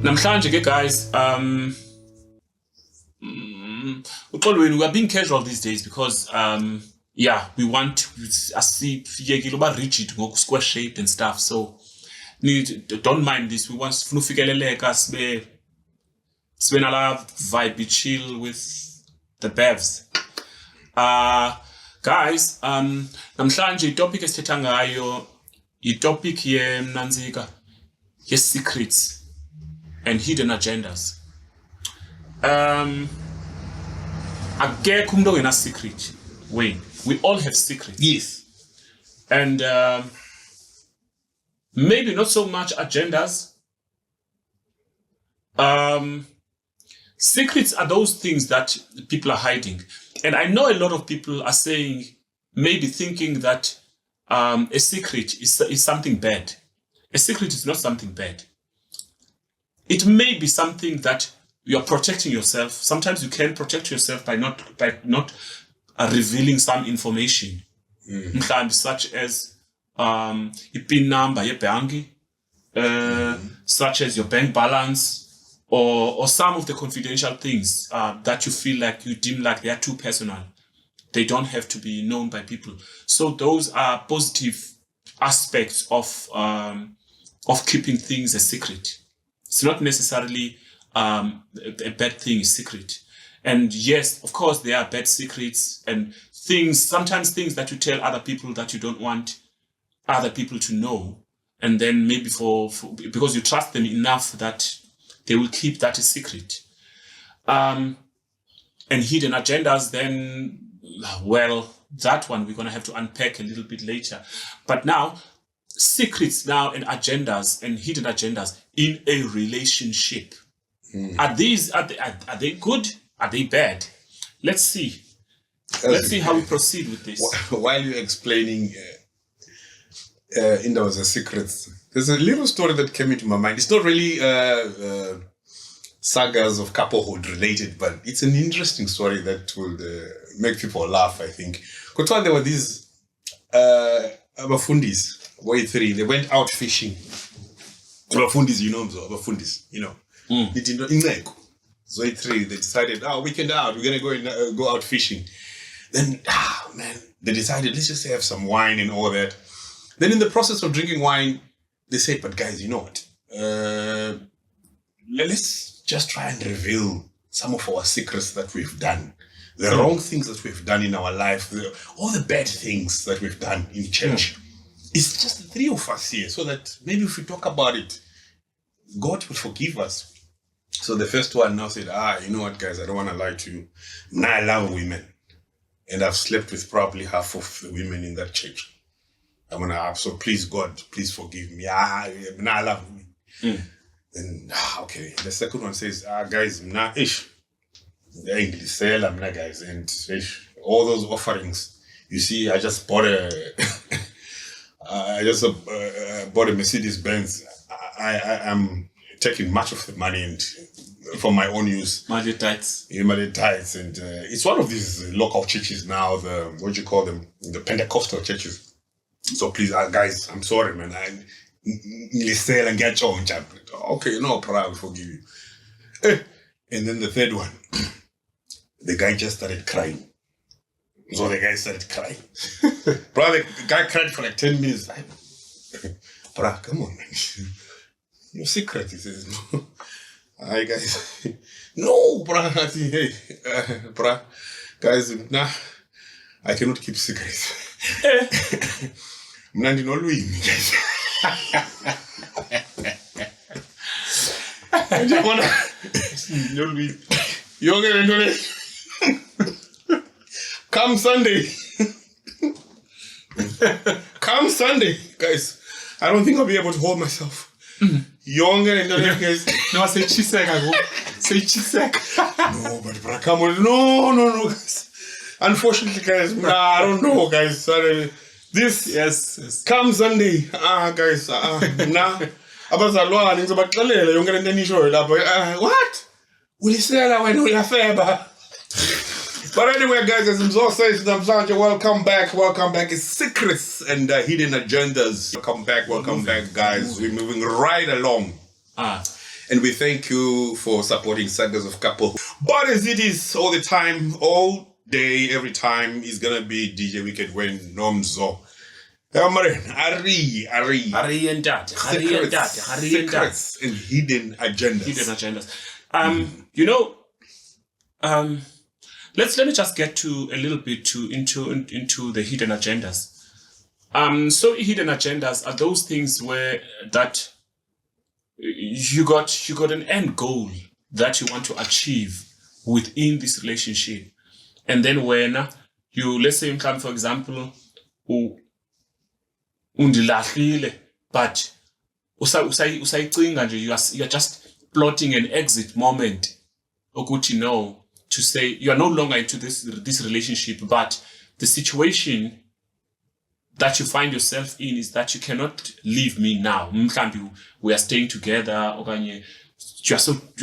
Namhlanje ke guys, we are being casual these days because we want asifiyekile uba rigid ngoku square shape and stuff, so don't mind this. We want sifuna ufikeleleka sibe nala vibe chill with the bevs. Guys, namhlanje itopic esithetha ngayo itopic ye secrets and hidden agendas. Akekho umuntu ongena secret. Wait, we all have secrets. Yes. And maybe not so much agendas. Secrets are those things that people are hiding. And I know a lot of people are saying, maybe thinking that a secret is something bad. A secret is not something bad. It may be something that you're protecting yourself. Sometimes you can protect yourself by not revealing some information, such as your PIN number, your bank, such as your bank balance, or some of the confidential things that you feel like you deem like they are too personal. They don't have to be known by people. So those are positive aspects of keeping things a secret. It's not necessarily a bad thing, a secret. And yes, of course, there are bad secrets and sometimes things that you tell other people that you don't want other people to know. And then maybe because you trust them enough that they will keep that a secret. And hidden agendas, then, well, that one we're going to have to unpack a little bit later. But now, secrets now and agendas and hidden agendas in a relationship. Are they good? Are they bad? Let's see. Let's see how we proceed with this. While you're explaining in those secrets, there's a little story that came into my mind. It's not really sagas of couplehood related, but it's an interesting story that will make people laugh, I think. Because there were these abafundis, boy three, they went out fishing. Abafundis, you know. So three, they decided, weekend out, we're gonna go out fishing. Then, they decided, let's just have some wine and all that. Then in the process of drinking wine, they said, but guys, you know what? Let's just try and reveal some of our secrets that we've done. The wrong things that we've done in our life, all the bad things that we've done in church. It's just the three of us here, so that maybe if we talk about it, God will forgive us. So the first one now said, you know what, guys, I don't want to lie to you. Now I love women. And I've slept with probably half of the women in that church. So please, God, please forgive me. Now I love women. Then, okay. The second one says, guys, guys, and all those offerings. You see, I just bought a Mercedes Benz. I'm taking much of the money and for my own use. Money tithes. Yeah, money tithes. And it's one of these local churches now, the Pentecostal churches. So please, guys, I'm sorry, man. Okay, no problem, forgive you. And then the third one, the guy just started crying. So the guy started crying. Bro, the guy cried for like 10 minutes. Bro, come on, man. Your secret, he says. No. Hi, guys. No, bro. I say, hey, bro. Guys, I cannot keep secrets. Mnandi no lui, guys. No lui. You're gonna come Sunday. Come Sunday, guys. I don't think I'll be able to hold myself. Younger and guys. No, say chisek. Say chisek. No, but come on. No, guys. Unfortunately, guys, I don't know, guys. Sorry. This yes. Come Sunday. Guys. Abazalwane ngizobaxelela yonke lento enishoyo lapha. What? Ulisela wena uyafeba. But anyway, guys, as Mzo says, welcome back. It's secrets and hidden agendas. Welcome back, guys. We're moving right along. And we thank you for supporting Sagas of Couple. But as it is all the time, all day, every time, is going to be DJ Wicked when Nomzo. Ari. Secrets and hidden agendas. Let me just get to a little bit into the hidden agendas. So hidden agendas are those things where that you got an end goal that you want to achieve within this relationship, and then when you, let's say, for example, undilahlile, but usayicinga nje, you are just plotting an exit moment, ukuthi no, to say you are no longer into this relationship, but the situation that you find yourself in is that you cannot leave me now. We are staying together, you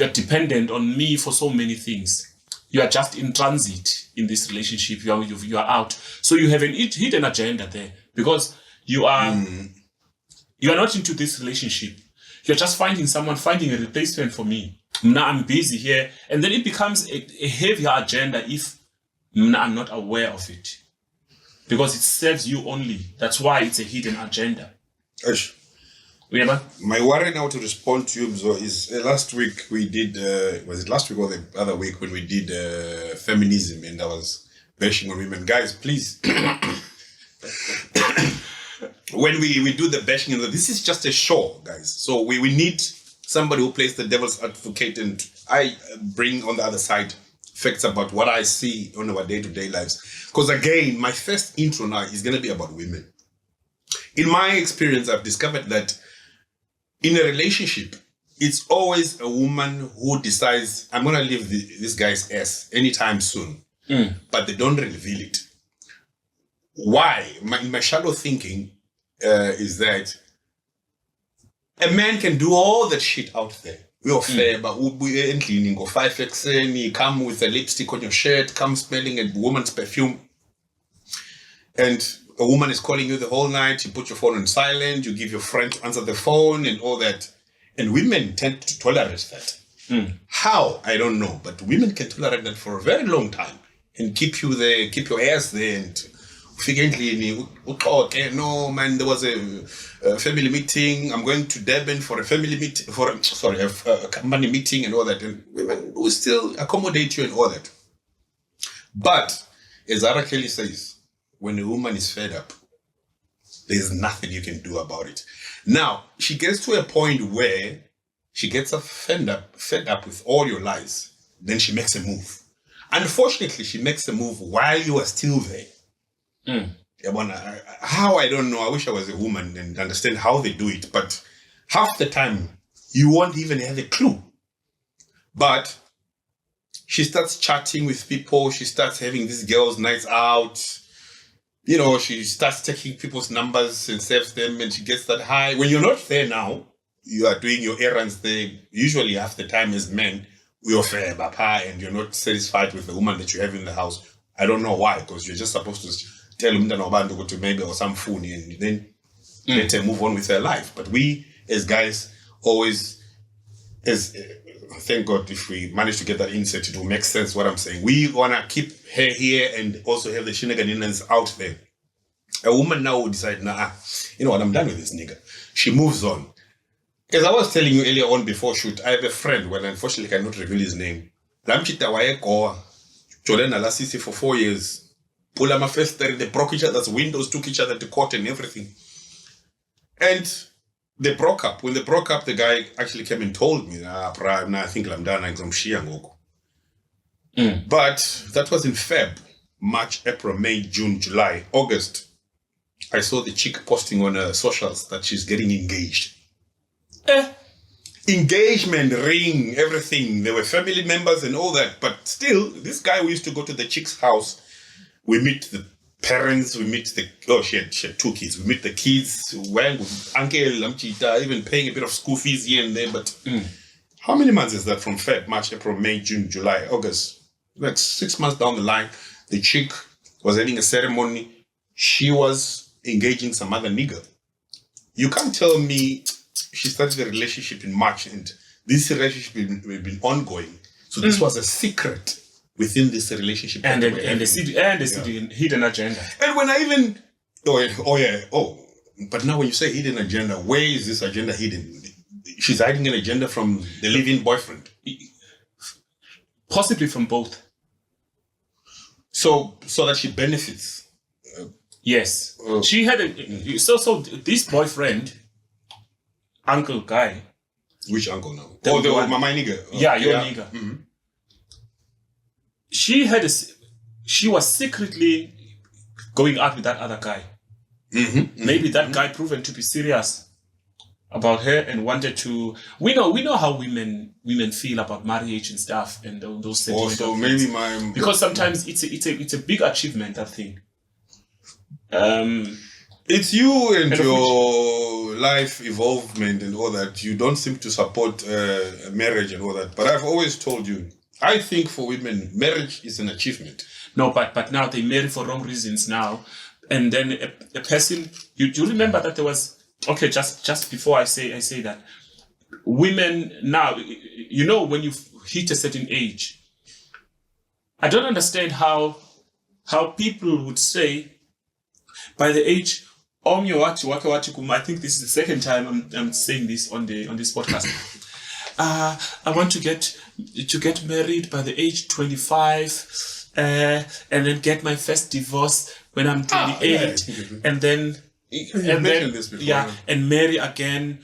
are dependent on me for so many things. You are just in transit in this relationship. You are out. So you have an hidden agenda there, because you are not into this relationship. You're just finding a replacement for me. Now I'm busy here. And then it becomes a heavier agenda if I'm not aware of it. Because it serves you only. That's why it's a hidden agenda. Ash, my worry now to respond to you, Bzo, is last week we did, was it last week or the other week when we did feminism, and I was bashing on women. Guys, please, when we do the bashing, this is just a show, guys. So we need somebody who plays the devil's advocate, and I bring on the other side facts about what I see on our day-to-day lives. Because again, my first intro now is going to be about women. In my experience, I've discovered that in a relationship, it's always a woman who decides, I'm going to leave this guy's ass anytime soon. But they don't reveal it. Why? In my shallow thinking is that a man can do all that shit out there. We're fair, but we're cleaning. Go 5 XN, come with a lipstick on your shirt, come smelling a woman's perfume. And a woman is calling you the whole night, you put your phone on silent, you give your friend to answer the phone and all that. And women tend to tolerate that. How? I don't know. But women can tolerate that for a very long time and keep you there, keep your ass there. And no, man, there was a family meeting. I'm going to Durban for a family meeting, a company meeting and all that. And women will still accommodate you and all that. But as Ara Kelly says, when a woman is fed up, there's nothing you can do about it. Now, she gets to a point where she gets fed up with all your lies. Then she makes a move. Unfortunately, she makes a move while you are still there. How, I don't know. I wish I was a woman and understand how they do it. But half the time, you won't even have a clue. But she starts chatting with people. She starts having these girls' nights out. You know, she starts taking people's numbers and saves them, and she gets that high. When you're not there now, you are doing your errands there. Usually half the time as men, we are fair, and you're not satisfied with the woman that you have in the house. I don't know why, because you're just supposed to tell them to go to maybe or some phone and then let her move on with her life. But we as guys always, thank God if we manage to get that insert, it will make sense what I'm saying. We want to keep her here and also have the shenanigans out there. A woman now will decide, you know what, I'm done with this nigga. She moves on. As I was telling you earlier on before shoot, I have a friend, well, unfortunately I cannot reveal his name. Lamchita Wayekoa, Jolena Lasisi for 4 years. Pulama first, they broke each other's windows, took each other to court and everything. And they broke up. When they broke up, the guy actually came and told me, I think I'm done, I'm But that was in Feb, March, April, May, June, July, August. I saw the chick posting on her socials that she's getting engaged. Engagement ring, everything. There were family members and all that. But still, this guy, we used to go to the chick's house. We meet the parents, we meet she had 2 kids. We meet the kids, went with Uncle Lamchita, even paying a bit of school fees here and there. But how many months is that from Feb, March, April, May, June, July, August? Like 6 months down the line, the chick was having a ceremony. She was engaging some other nigga. You can't tell me she started the relationship in March and this relationship had been ongoing. So this was a secret within this relationship. And the hidden agenda. And when I even, but now when you say hidden agenda, where is this agenda hidden? She's hiding an agenda from the living boyfriend. Possibly from both. So that she benefits. Yes. She had so this boyfriend, uncle guy. Which uncle now? My nigga. Yeah, your nigga. Mm-hmm. She was secretly going out with that other guy. Mm-hmm. Maybe that guy proven to be serious about her and wanted to. We know how women feel about marriage and stuff and those sentimental also things. maybe because sometimes it's a big achievement, I think. It's you and your life evolvement and all that. You don't seem to support marriage and all that. But I've always told you, I think for women, marriage is an achievement. No, but now they marry for wrong reasons now. And then a person, you remember that there was, okay, just before I say that, women now, when you hit a certain age, I don't understand how people would say, by the age, I think this is the second time I'm saying this on this podcast. I want to get married by the age 25, and then get my first divorce when I'm 28, and then and marry again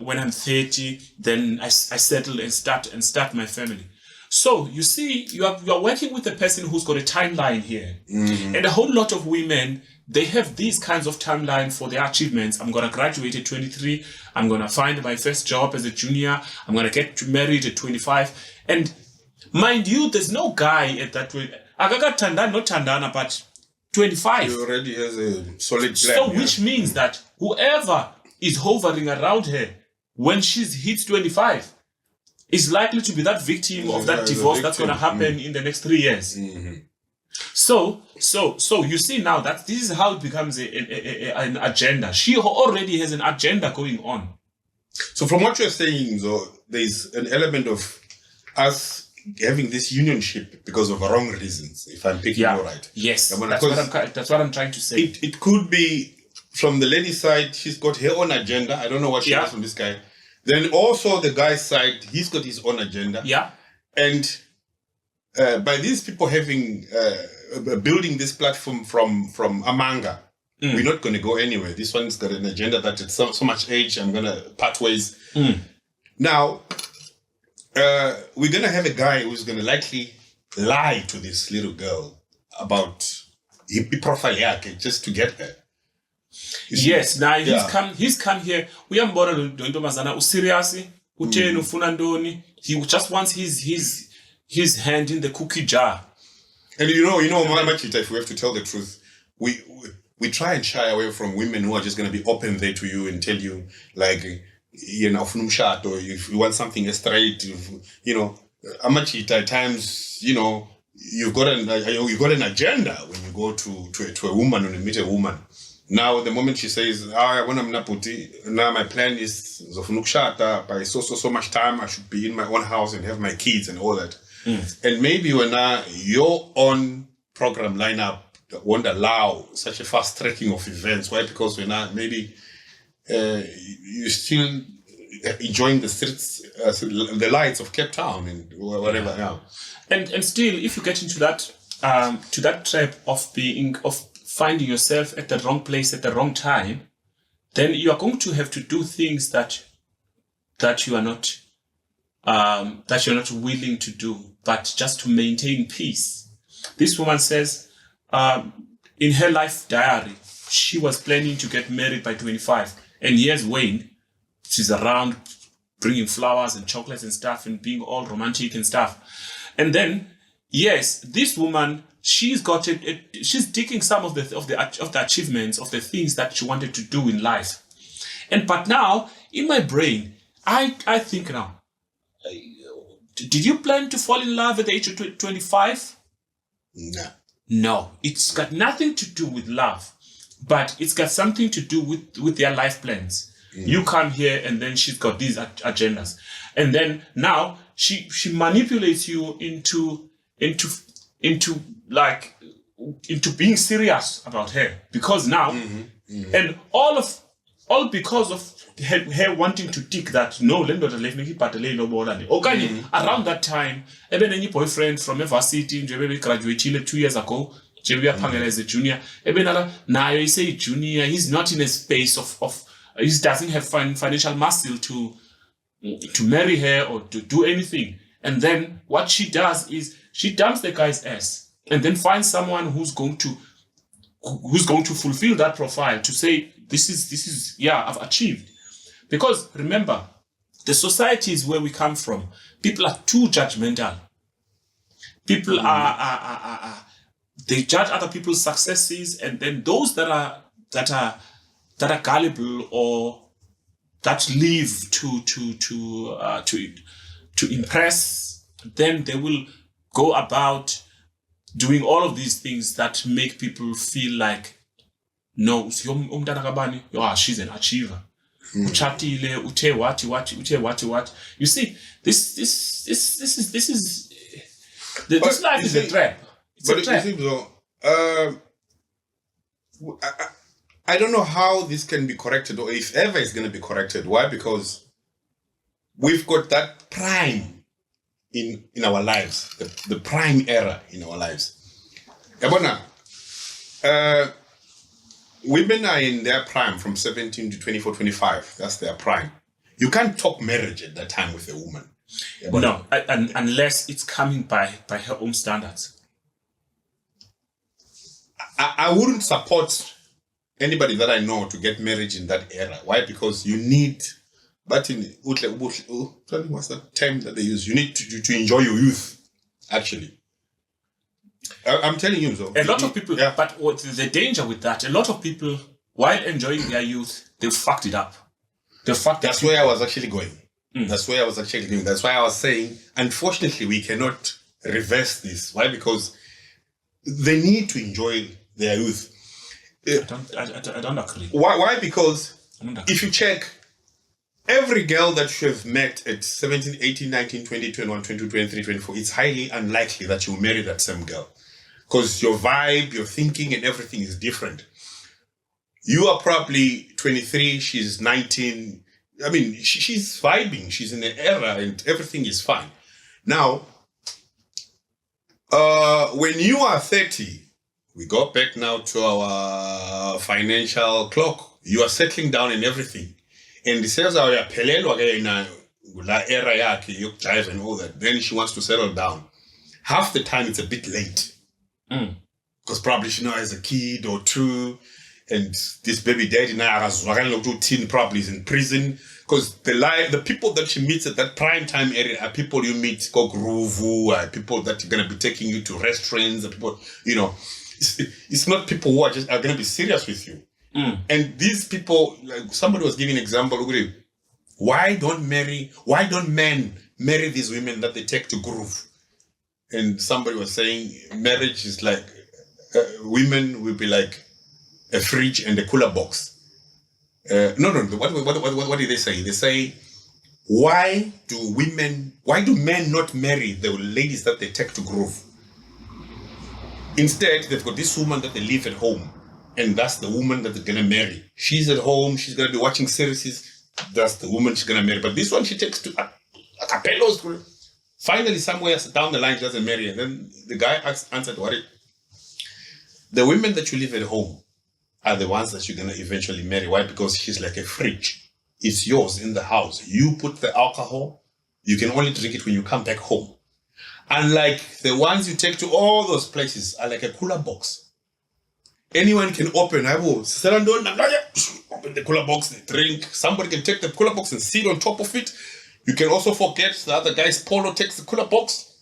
when I'm 30. Then I settle and start my family. So you see, you are working with a person who's got a timeline here, and a whole lot of women, they have these kinds of timeline for their achievements. I'm gonna graduate at 23. I'm gonna find my first job as a junior. I'm gonna get married at 25. And mind you, there's no guy at that way. Agaga Tandana, not Tandana, but 25. He already has a solid plan. So which means that whoever is hovering around her when she hits 25 is likely to be that victim of that divorce that's going to happen in the next 3 years. Mm-hmm. So you see now that this is how it becomes an agenda. She already has an agenda going on. So from what you're saying, though, there's an element of us having this unionship because of wrong reasons, if I'm picking you right. Yes, that's what I'm trying to say. It could be from the lady's side, she's got her own agenda. I don't know what she has from this guy. Then also the guy's side, he's got his own agenda. Yeah. And by these people having building this platform from Amanga, we're not going to go anywhere. This one's got an agenda that at so much age, I'm going to part ways. Now, we're going to have a guy who's going to likely lie to this little girl about his profile just to get her. Yes, now he's come here. We are more than seriously. He just wants his hand in the cookie jar. And you know, Machita, if we have to tell the truth, we try and shy away from women who are just going to be open there to you and tell you, like, or if you want something straight, Machita, at times, you've got an agenda when you go to a woman, when you meet a woman. Now, the moment she says, when I'm Naputi, now my plan is by so much time, I should be in my own house and have my kids and all that. And maybe when your own program lineup won't allow such a fast tracking of events. Why? Because maybe you're still enjoying the streets, the lights of Cape Town and whatever. Yeah. And still, if you get into that trap of finding yourself at the wrong place at the wrong time, then you are going to have to do things that you are not willing to do, but just to maintain peace. This woman says, in her life diary, she was planning to get married by 25, and here's Wayne. She's around bringing flowers and chocolates and stuff and being all romantic and stuff. And then, yes, this woman, she's got it. She's taking some of the achievements of the things that she wanted to do in life. But now, in my brain, I think now, did you plan to fall in love at the age of 25? No, it's got nothing to do with love, but it's got something to do with their life plans. You come here, and then she's got these agendas, and then now she manipulates you into being serious about her, because now and all because of her wanting to tick that no, around that time, even any boyfriend from varsity nje graduated 2 years ago, as a junior, now you say junior, he's not in a space of he doesn't have financial muscle to marry her or to do anything. And then what she does is she dumps the guy's ass and then finds someone who's going to fulfill that profile, to say this is I've achieved. Because remember, the societies where we come from, people are too judgmental. People are they judge other people's successes, and then those that are gullible or that live to impress, then they will go about doing all of these things that make people feel like, no, she's an achiever. Uchatile, ute what. You see, this life is a trap. It's a trap. You see, I don't know how this can be corrected, or if ever it's going to be corrected. Why? Because we've got that prime in our lives, the prime era in our lives. Yabona, women are in their prime from 17 to 24, 25. That's their prime. You can't talk marriage at that time with a woman. Yabona. No, unless it's coming by her own standards. I wouldn't support anybody that I know to get married in that era. Why? Because you need, what's the term that they use? You need to enjoy your youth, actually. I'm telling you, though. A lot of people, but what the danger with that, a lot of people, while enjoying their youth, they fucked it up. That's where I was actually going. That's where I was actually going. That's why I was saying, unfortunately, we cannot reverse this. Why? Because they need to enjoy their youth. I don't agree. Why? Because if you check, every girl that you have met at 17, 18, 19, 20, 21, 22, 23, 24, it's highly unlikely that you'll marry that same girl. Because your vibe, your thinking, and everything is different. You are probably 23, she's 19. I mean, she's vibing, she's in an era, and everything is fine. Now, when you are 30, we go back now to our financial clock. You are settling down in everything. And it says, era drive and all that. Then she wants to settle down. Half the time, it's a bit late. Because probably she now has a kid or two. And this baby daddy now probably is in prison. Because the people that she meets at that prime time area are people you meet, go groove, are people that are going to be taking you to restaurants, are people, it's not people who are going to be serious with you. And these people, like somebody was giving an example, why don't men marry these women that they take to groove? And somebody was saying marriage is like, women will be like a fridge and a cooler box. No. What did they say? They say, why do men not marry the ladies that they take to groove? Instead, they've got this woman that they leave at home, and that's the woman that they're gonna marry. She's at home, she's gonna be watching series. That's the woman she's gonna marry. But this one she takes to a capellos. Finally, somewhere down the line, she doesn't marry. And then the guy answered, "What? The women that you leave at home are the ones that you're gonna eventually marry. Why? Because she's like a fridge. It's yours in the house. You put the alcohol. You can only drink it when you come back home. Unlike the ones you take to all those places are like a cooler box. Anyone can open the cooler box, they drink. Somebody can take the cooler box and sit on top of it. You can also forget the other guy's polo takes the cooler box.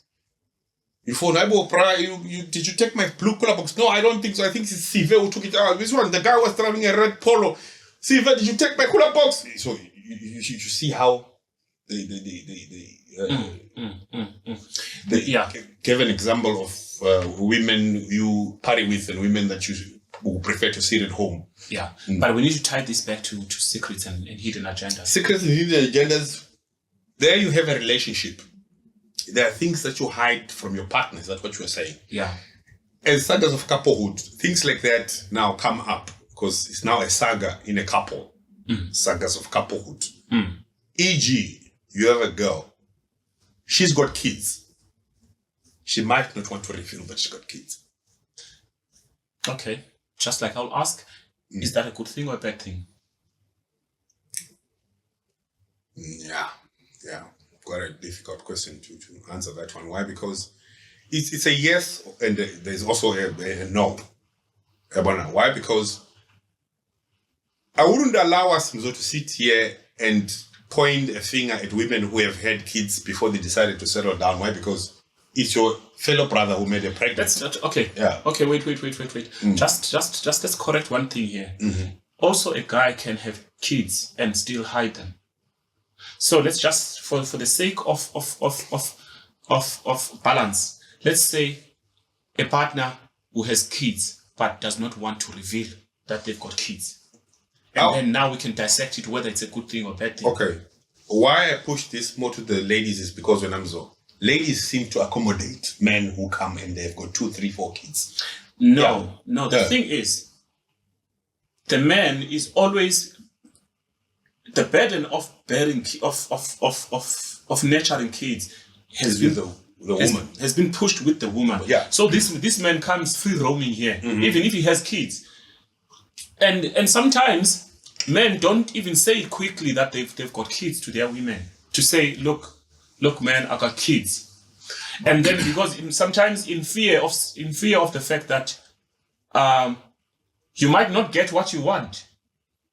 You phone, did you take my blue cooler box? No, I don't think so. I think it's Sive who took it out. This one, the guy was driving a red polo. Sive, did you take my cooler box? So you see how they give an example of women you party with and women that you who prefer to sit at home. Yeah. But we need to tie this back to secrets and hidden agendas. Secrets and hidden agendas, there you have a relationship. There are things that you hide from your partners. That's what you were saying. Yeah. As sagas of couplehood, things like that now come up because it's now a saga in a couple. Sagas of couplehood. E.g., you have a girl. She's got kids. She might not want to reveal that she's got kids. Okay. Just like I'll ask, is that a good thing or a bad thing? Yeah. Quite a difficult question to answer that one. Why? Because it's a yes, and there's also a no. Why? Because I wouldn't allow us to sit here and point a finger at women who have had kids before they decided to settle down. Why? Because it's your fellow brother who made her pregnant. That's not okay. Yeah. Okay. Wait. Just let's correct one thing here. Also, a guy can have kids and still hide them. So let's just, for the sake of balance, let's say a partner who has kids but does not want to reveal that they've got kids. And then now we can dissect it, whether it's a good thing or bad thing. Okay. Why I push this more to the ladies is because when I'm so, ladies seem to accommodate men who come and they've got 2, 3, 4 kids. No. The thing is, the man is always the burden of bearing of nurturing kids has been the woman has been pushed with the woman. Yeah. So this man comes free roaming here, even if he has kids. And sometimes men don't even say it quickly that they've got kids to their women. To say, look, man, I got kids. And then because sometimes in fear of the fact that you might not get what you want.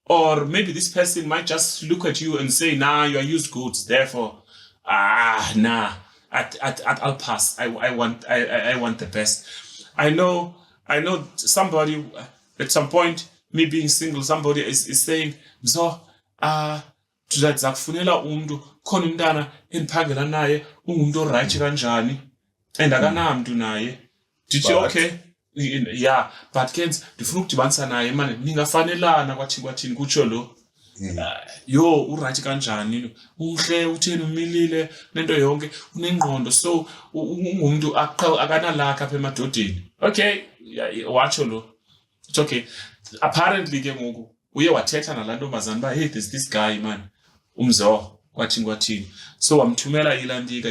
Or maybe this person might just look at you and say, nah, you are used goods. Therefore, nah, I'll pass. I want the best. I know somebody at some point, me being single, somebody is saying, so, tuzakufunela umntu khona umntana endiphangela naye ungumntu orayithi kanjani and akanamntu naye. Dithi okay. Yeah, but Kens, ndifuna ukudibanisa naye manje ningafanelana kwathini kutsho lo. Yo urayithi kanjani, uhle utheni umilile nento yonke unengqondo, so ungumntu akanalakha apha emadodeni. Okay, watsho lo. It's okay. Apparently ke ngoku uye wathetha nalantombazana ba hey, there's this guy man umzo kwathini. So wamthumela ilantika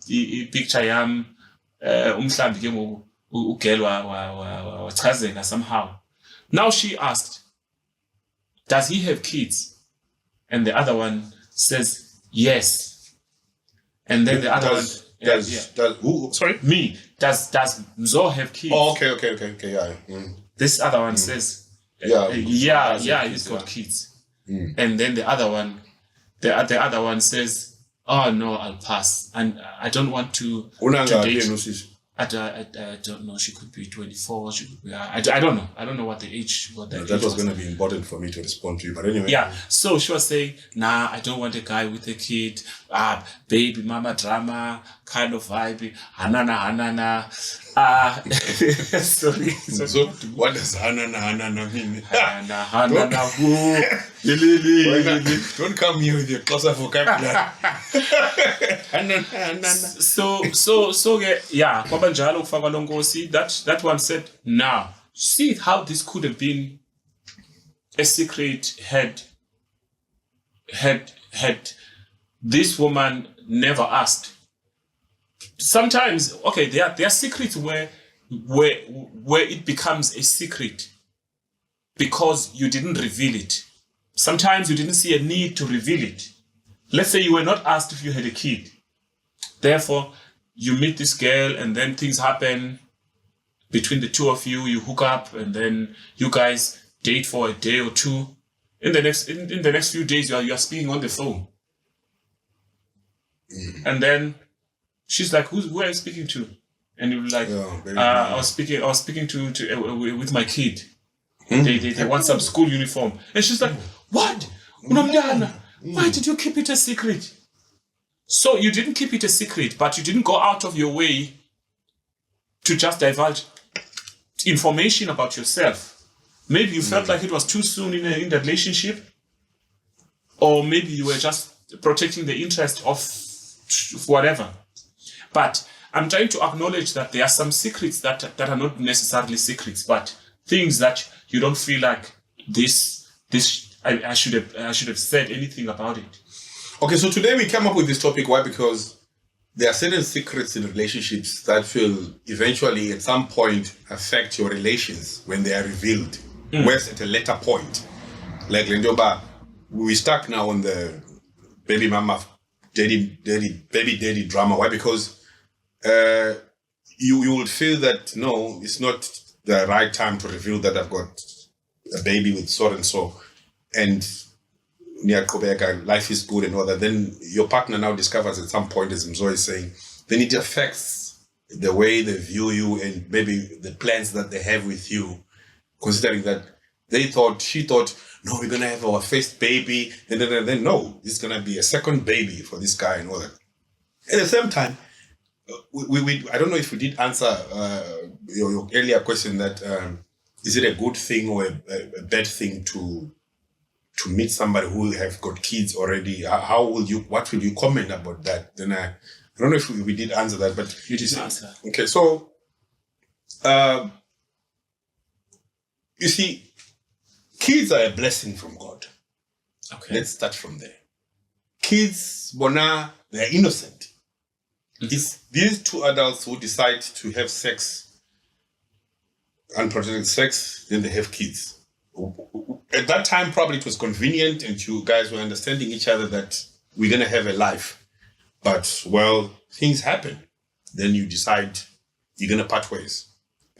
i-picture yam umhlambi ke ngoku ugirl wachazeka somehow. Now she asked, does he have kids? And the other one says yes. And then the other one does who? Sorry, me. Does Mzo have kids? Oh, okay, yeah. This other one says yeah, he's got kids. And then the other one says, oh no, I'll pass, and I don't want to date. I don't know. She could be 24. She could be. I don't know. I don't know what the age. That was going to be important for me to respond to you, but anyway. Yeah. So she was saying, "Nah, I don't want a guy with a kid. Baby mama drama kind of vibe. Hanana. Sorry. So what does hanana mean? Hanana who? Don't come here with your closer vocabulary. So yeah. Kwabanjalo kufakwa longosi. That one said, now see how this could have been a secret had this woman never asked. Sometimes, okay, there are secrets where it becomes a secret because you didn't reveal it. Sometimes you didn't see a need to reveal it. Let's say you were not asked if you had a kid. Therefore, you meet this girl and then things happen between the two of you. You hook up and then you guys date for a day or two. In the next few days, you are speaking on the phone. And then she's like, who are you speaking to? And you're like, I was speaking to with my kid. They want some school uniform. And she's like, what? Why did you keep it a secret? So you didn't keep it a secret, but you didn't go out of your way to just divulge information about yourself. Maybe you felt like it was too soon in the relationship, or maybe you were just protecting the interest of whatever. But I'm trying to acknowledge that there are some secrets that are not necessarily secrets, but things that you don't feel like I should have said anything about it. Okay, so today we came up with this topic. Why? Because there are certain secrets in relationships that will eventually, at some point, affect your relations when they are revealed. Whereas at a later point, like Lendoba, we stuck now on the baby mama, baby daddy drama. Why? Because you would feel that no, it's not the right time to reveal that I've got a baby with so and so, and life is good and all that. Then your partner now discovers at some point, as Mzo is saying, then it affects the way they view you and maybe the plans that they have with you, considering that she thought, no, we're going to have our first baby, and then no, it's going to be a second baby for this guy and all that. At the same time, we I don't know if we did answer your earlier question that is it a good thing or a bad thing to meet somebody who have got kids already? What will you comment about that? Then I don't know if we did answer that, but you did answer. Okay, so you see, kids are a blessing from God. Okay, let's start from there. Kids, bona, they're innocent. It's these two adults who decide to have sex, unprotected sex, then they have kids. At that time, probably it was convenient and you guys were understanding each other that we're going to have a life. But, well, things happen. Then you decide you're going to part ways.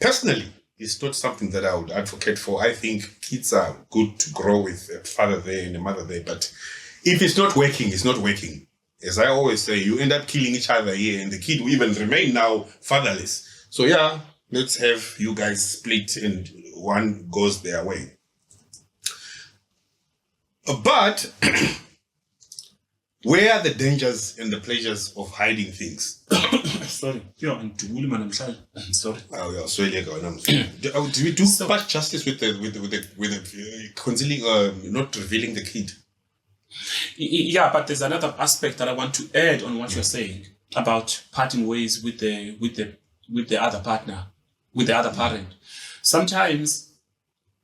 Personally, it's not something that I would advocate for. I think kids are good to grow with a father there and a mother there. But if it's not working, it's not working. As I always say, you end up killing each other here and the kid will even remain now fatherless. So, yeah, let's have you guys split and one goes their way. But where are the dangers and the pleasures of hiding things? Sorry. I'm sorry. Do we do much justice with the concealing, not revealing the kid? Yeah, but there's another aspect that I want to add on what you're saying about parting ways with the other partner, with the other parent. Sometimes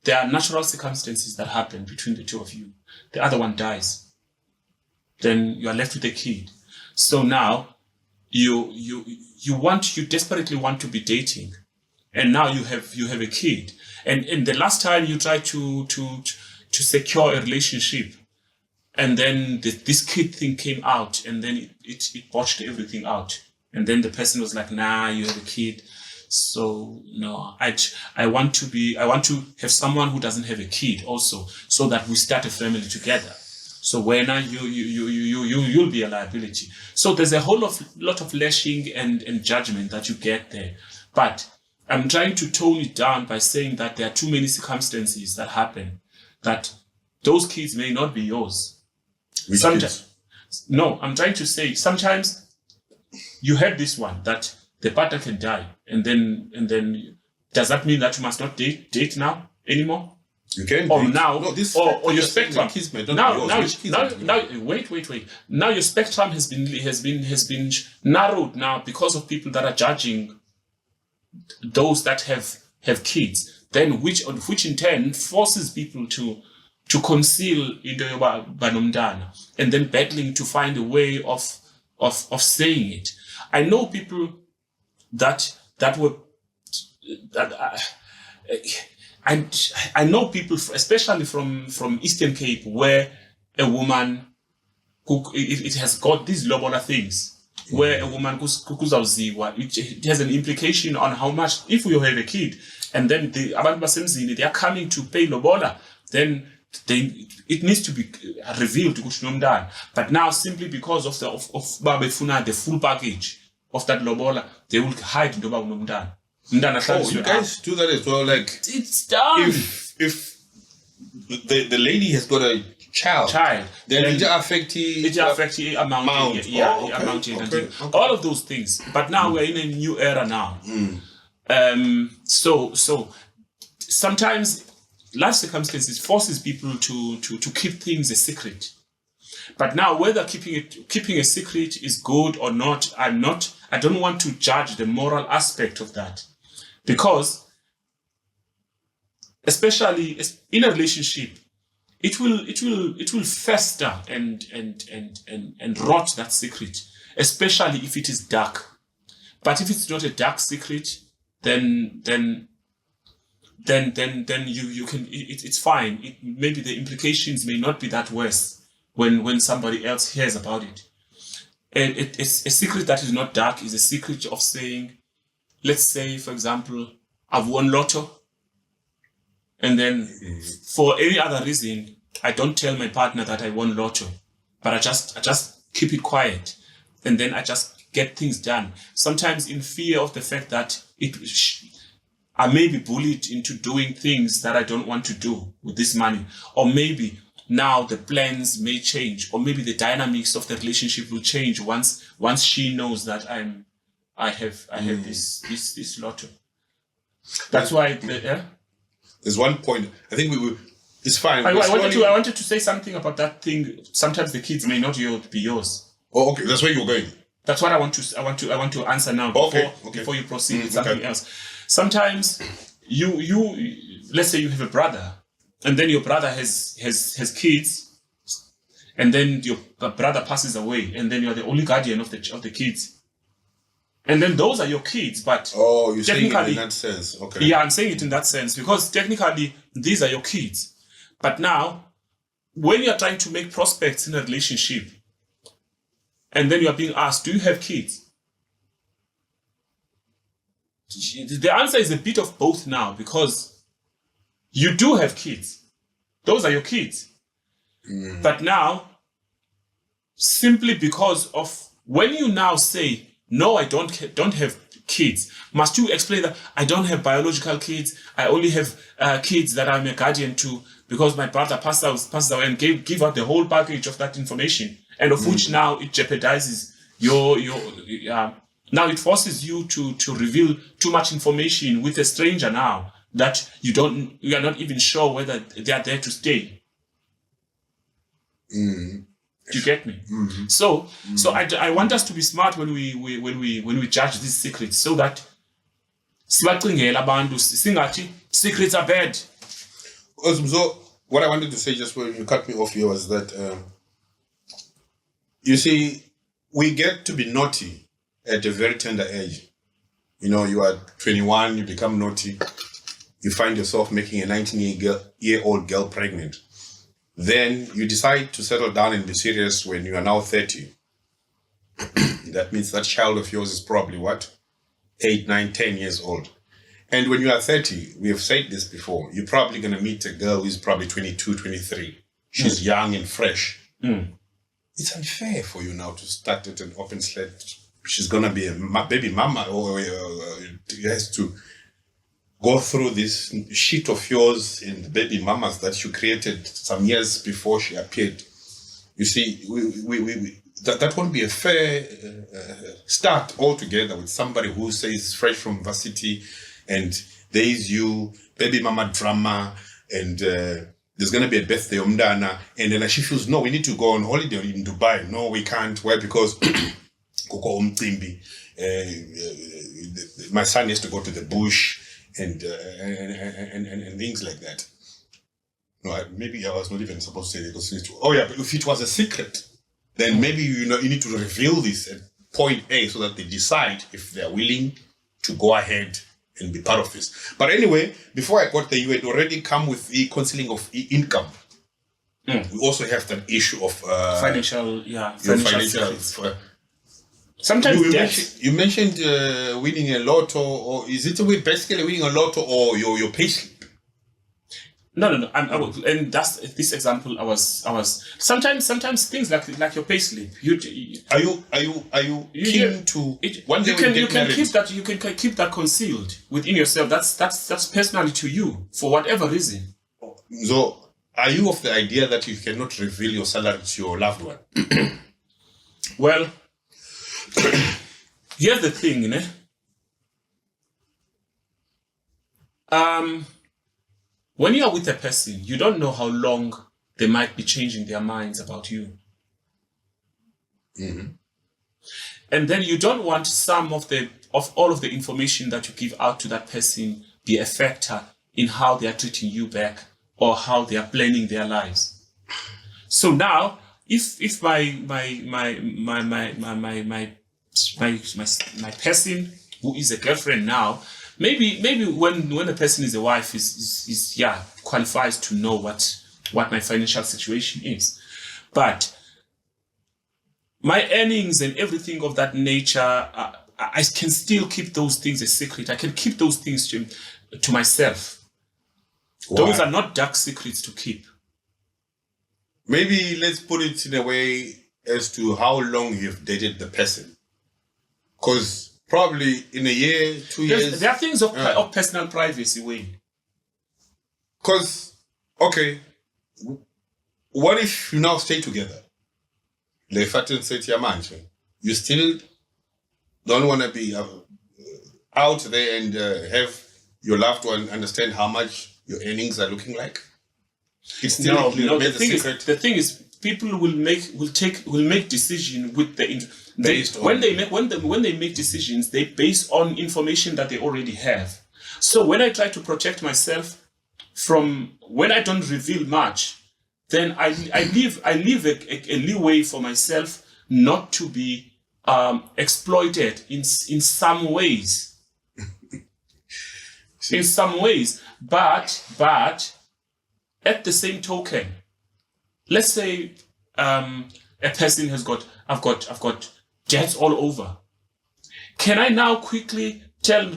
there are natural circumstances that happen between the two of you. The other one dies. Then you are left with a kid. So now you desperately want to be dating, and now you have a kid. And the last time you tried to secure a relationship, and then this kid thing came out, and then it botched everything out. And then the person was like, nah, you have a kid. So no, I want to have someone who doesn't have a kid also, so that we start a family together. So when you'll be a liability. So there's a lot of lashing and judgment that you get there. But I'm trying to tone it down by saying that there are too many circumstances that happen that those kids may not be yours. No, I'm trying to say sometimes you have this one that the partner can die, and then does that mean that you must not date now anymore? You can or date. now, no, this or your spectrum. Kids may not Now, wait. Now your spectrum has been narrowed now because of people that are judging those that have kids. Then which in turn forces people to conceal into banomdana, and then battling to find a way of saying it. I know people that I know people, especially from Eastern Cape, where a woman it has got these lobola things, where a woman it has an implication on how much, if you have a kid, and then the abantu basemzini, they are coming to pay lobola, then it needs to be revealed to Kushnomdan. But now, simply because of the full package of that lobola, they will hide into Nomdan. Oh, you guys do that as well? Like, it's done. If the lady has got a child, then it affects the amount. Okay. All of those things. But now we're in a new era now. So sometimes life circumstances forces people to keep things a secret. But now, whether keeping a secret is good or not, I don't want to judge the moral aspect of that, because especially in a relationship, it will fester and rot that secret, especially if it is dark. But if it's not a dark secret, then you can, it's fine. Maybe the implications may not be that worse when somebody else hears about it. And it's a secret that is not dark is a secret of saying, let's say, for example, I've won lotto, and then for any other reason, I don't tell my partner that I won lotto, but I just keep it quiet, and then I just get things done. Sometimes in fear of the fact that I may be bullied into doing things that I don't want to do with this money, or maybe now the plans may change, or maybe the dynamics of the relationship will change once she knows that I have this lotto. That's why there's one point. I think it's fine. I wanted to say something about that thing. Sometimes the kids may not be yours. Oh, okay. That's where you're going. That's what I want to answer now. Before you proceed with something else. Sometimes you let's say you have a brother, and then your brother has kids, and then your brother passes away, and then you're the only guardian of the kids. And then those are your kids, but you're saying it in that sense. Okay. Yeah, I'm saying it in that sense because technically these are your kids. But now, when you're trying to make prospects in a relationship, and then you're being asked, do you have kids? The answer is a bit of both now, because you do have kids. Those are your kids. But now, simply because of when you now say, no, I don't have kids, must you explain that I don't have biological kids, I only have kids that I'm a guardian to because my brother passed away, and give out the whole package of that information, and of which now it jeopardizes your now it forces you to reveal too much information with a stranger now that you are not even sure whether they are there to stay. Do you get me? So I want us to be smart when we judge these secrets, so that secrets are bad. So what I wanted to say just when you cut me off here was that you see, we get to be naughty at a very tender age. You know, you are 21, you become naughty, you find yourself making a 19-year-old girl pregnant. Then you decide to settle down and be serious when you are now 30. That means that child of yours is probably what? 8, 9, 10 years old. And when you are 30, we have said this before, you're probably going to meet a girl who is probably 22, 23. She's young and fresh. It's unfair for you now to start at an open slate. She's going to be a baby mama, or has to go through this sheet of yours and the baby mamas that you created some years before she appeared. You see, that won't be a fair start altogether with somebody who says fresh from varsity, and there is you, baby mama drama, and there's going to be a birthday umdana, and then she feels, no, we need to go on holiday in Dubai. No, we can't. Why? Because my son has to go to the bush, and things like that. No, maybe I was not even supposed to say it. But if it was a secret, then maybe you need to reveal this at point A so that they decide if they're willing to go ahead and be part of this. But anyway, before I got there, you had already come with the counseling of income. We also have that issue of financial. Sometimes you mentioned winning a lotto, or is it basically winning a lotto or your payslip? No. And that's this example. I was sometimes things like your payslip. Are you keen to? You can keep that concealed within yourself. That's personally to you for whatever reason. So, are you of the idea that you cannot reveal your salary to your loved one? Well, here's the thing, when you are with a person, you don't know how long they might be changing their minds about you. Mm-hmm. And then you don't want some of all of the information that you give out to that person be a factor in how they are treating you back or how they are planning their lives. So now, if my person who is a girlfriend now, maybe when a person is a wife is qualifies to know what my financial situation is, but my earnings and everything of that nature, I can still keep those things a secret. I can keep those things to myself. Why? Those are not dark secrets to keep. Maybe let's put it in a way as to how long you've dated the person. Because probably in a year, 2 years... There are things of personal privacy, Wayne. Because, okay, what if you now stay together? You still don't want to be out there and have your loved one understand how much your earnings are looking like? It's still the thing is, people will make decision with when they make decisions, they base on information that they already have. So when I try to protect myself from, when I don't reveal much, then I leave a leeway for myself not to be exploited in some ways. In some ways, but at the same token, let's say a person I've got jets all over. Can I now quickly tell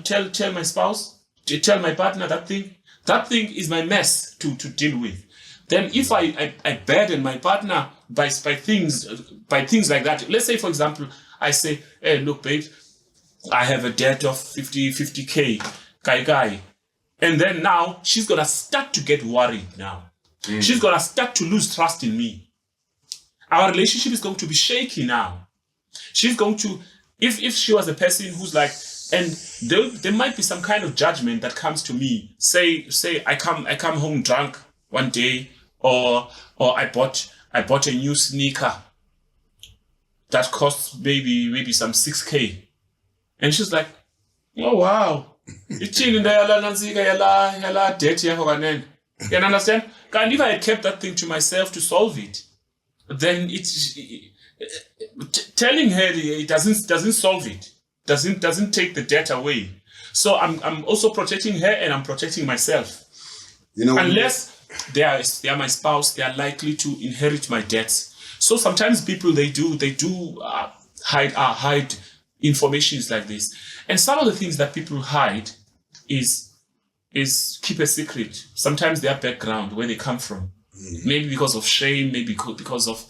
my spouse, tell my partner that thing is my mess to deal with? Then if I burden my partner by things like that, let's say, for example, I say, hey, look, babe, I have a debt of 50K, guy. And then now she's going to start to get worried now. She's going to start to lose trust in me. Our relationship is going to be shaky now. She's going to, if she was a person who's like, and there might be some kind of judgment that comes to me. Say I come home drunk one day, or I bought a new sneaker that costs maybe some 6K, and she's like, oh wow, you understand? And if I had kept that thing to myself to solve it, then telling her it doesn't solve it, doesn't take the debt away. So I'm also protecting her and I'm protecting myself. Unless they are my spouse, they are likely to inherit my debts. So sometimes people they do hide information like this, and some of the things that people hide is keep a secret. Sometimes their background, where they come from, maybe because of shame, maybe because of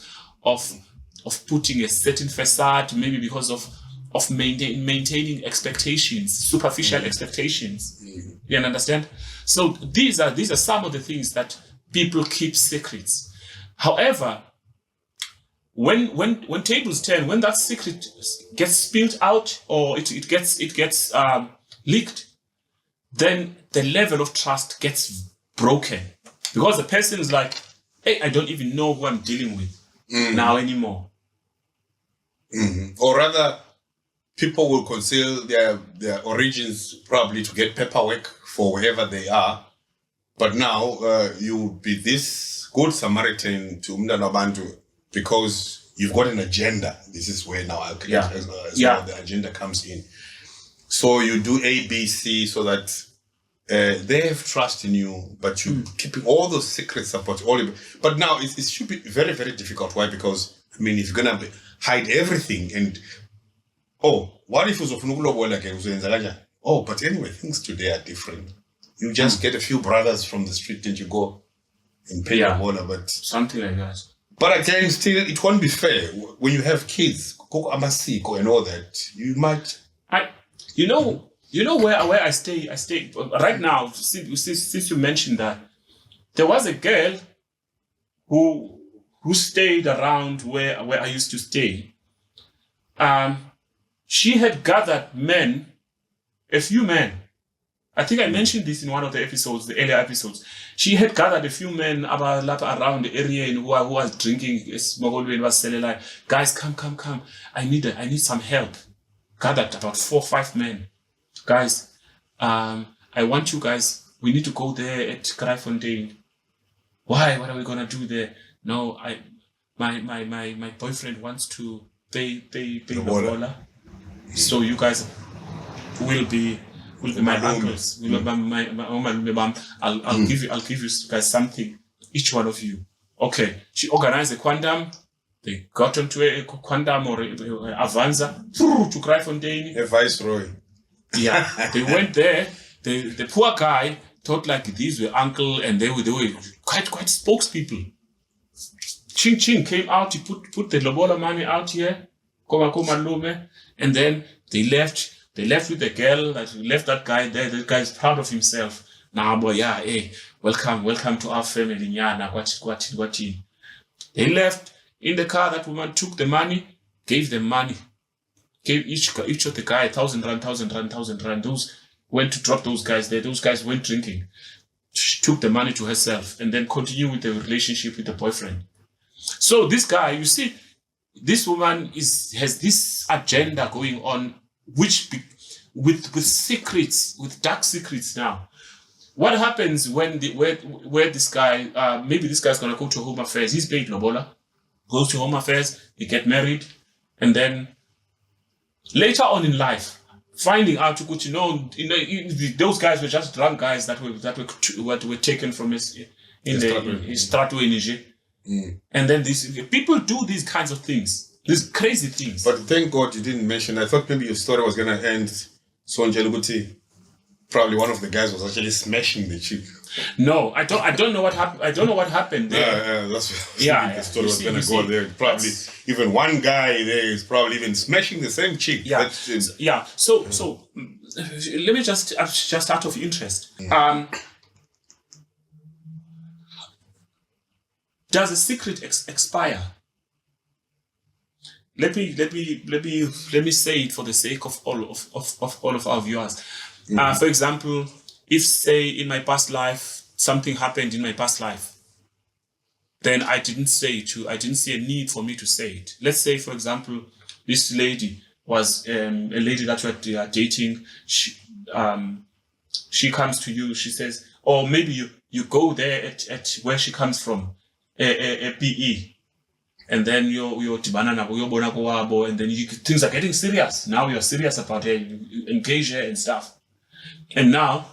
putting a certain facade, maybe because of maintaining expectations, superficial expectations. You understand? So these are some of the things that people keep secrets. However, when tables turn, when that secret gets spilled out or it gets leaked, then the level of trust gets broken, because the person is like, hey, I don't even know who I'm dealing with now anymore. Or rather, people will conceal their origins probably to get paperwork for wherever they are. But now you'll be this good Samaritan to Umdana Bantu because you've got an agenda. This is where now the agenda comes in. So you do A, B, C so that they have trust in you, but you keeping all those secrets about all. But now it should be very, very difficult. Why? Because I mean, if you're gonna hide everything and what if but anyway, things today are different. You just get a few brothers from the street and you go and pay your water, but something like that. But again, still, it won't be fair when you have kids, cook amasiko and all that. You might. You know where I stay. I stay right now. Since you mentioned that, there was a girl who stayed around where I used to stay. She had gathered a few men, I think I mentioned this in one of the episodes, the earlier episodes. She had gathered a few men around the area who was drinking, was selling like, guys, come. I need some help. Gathered about 4 or 5 men. Guys, I want you guys, we need to go there at Kraaifontein. Why? What are we gonna do there? No, my boyfriend wants to pay Lobola. So you guys will be my uncles. I'll give you guys something, each one of you. Okay. She organized a quantum. They got onto a quantum or Avanza to Kraaifontein. A viceroy. Yeah. They went there. The poor guy thought like these were uncle and they were quite spokespeople. Ching came out, he put the Lobola money out here, and then they left with the girl, left that guy there. The guy is proud of himself. Nah, boy, yeah, hey, welcome to our family. What? They left in the car. That woman took the money, gave them money, gave each of the guy 1,000 rand. Those went to drop those guys there. Those guys went drinking. She took the money to herself and then continued with the relationship with the boyfriend. So this guy, you see, this woman has this agenda going on, which with secrets, with dark secrets now. What happens when where this guy, maybe this guy's gonna go to Home Affairs, he's paid Lobola, goes to Home Affairs, they get married, and then later on in life, finding out those guys were just drunk guys that were taken from his strato energy. And then these people do these kinds of things, these crazy things. But thank God you didn't mention. I thought maybe your story was gonna end Sonja Lubuti. Probably one of the guys was actually smashing the chick. No, I don't know what happened. I don't know what happened there. That's what the story was gonna go there. Probably even one guy there is probably even smashing the same chick. Yeah, So let me just out of interest. Does a secret expire? Let me say it for the sake of all of our viewers. For example, if say in my past life something happened in my past life, then I didn't see a need for me to say it. Let's say, for example, this lady was a lady that you are dating. She comes to you. She says, or maybe you go there at where she comes from. A PE, and then you're tibana and then things are getting serious. Now you're serious about her, you engage her and stuff. And now,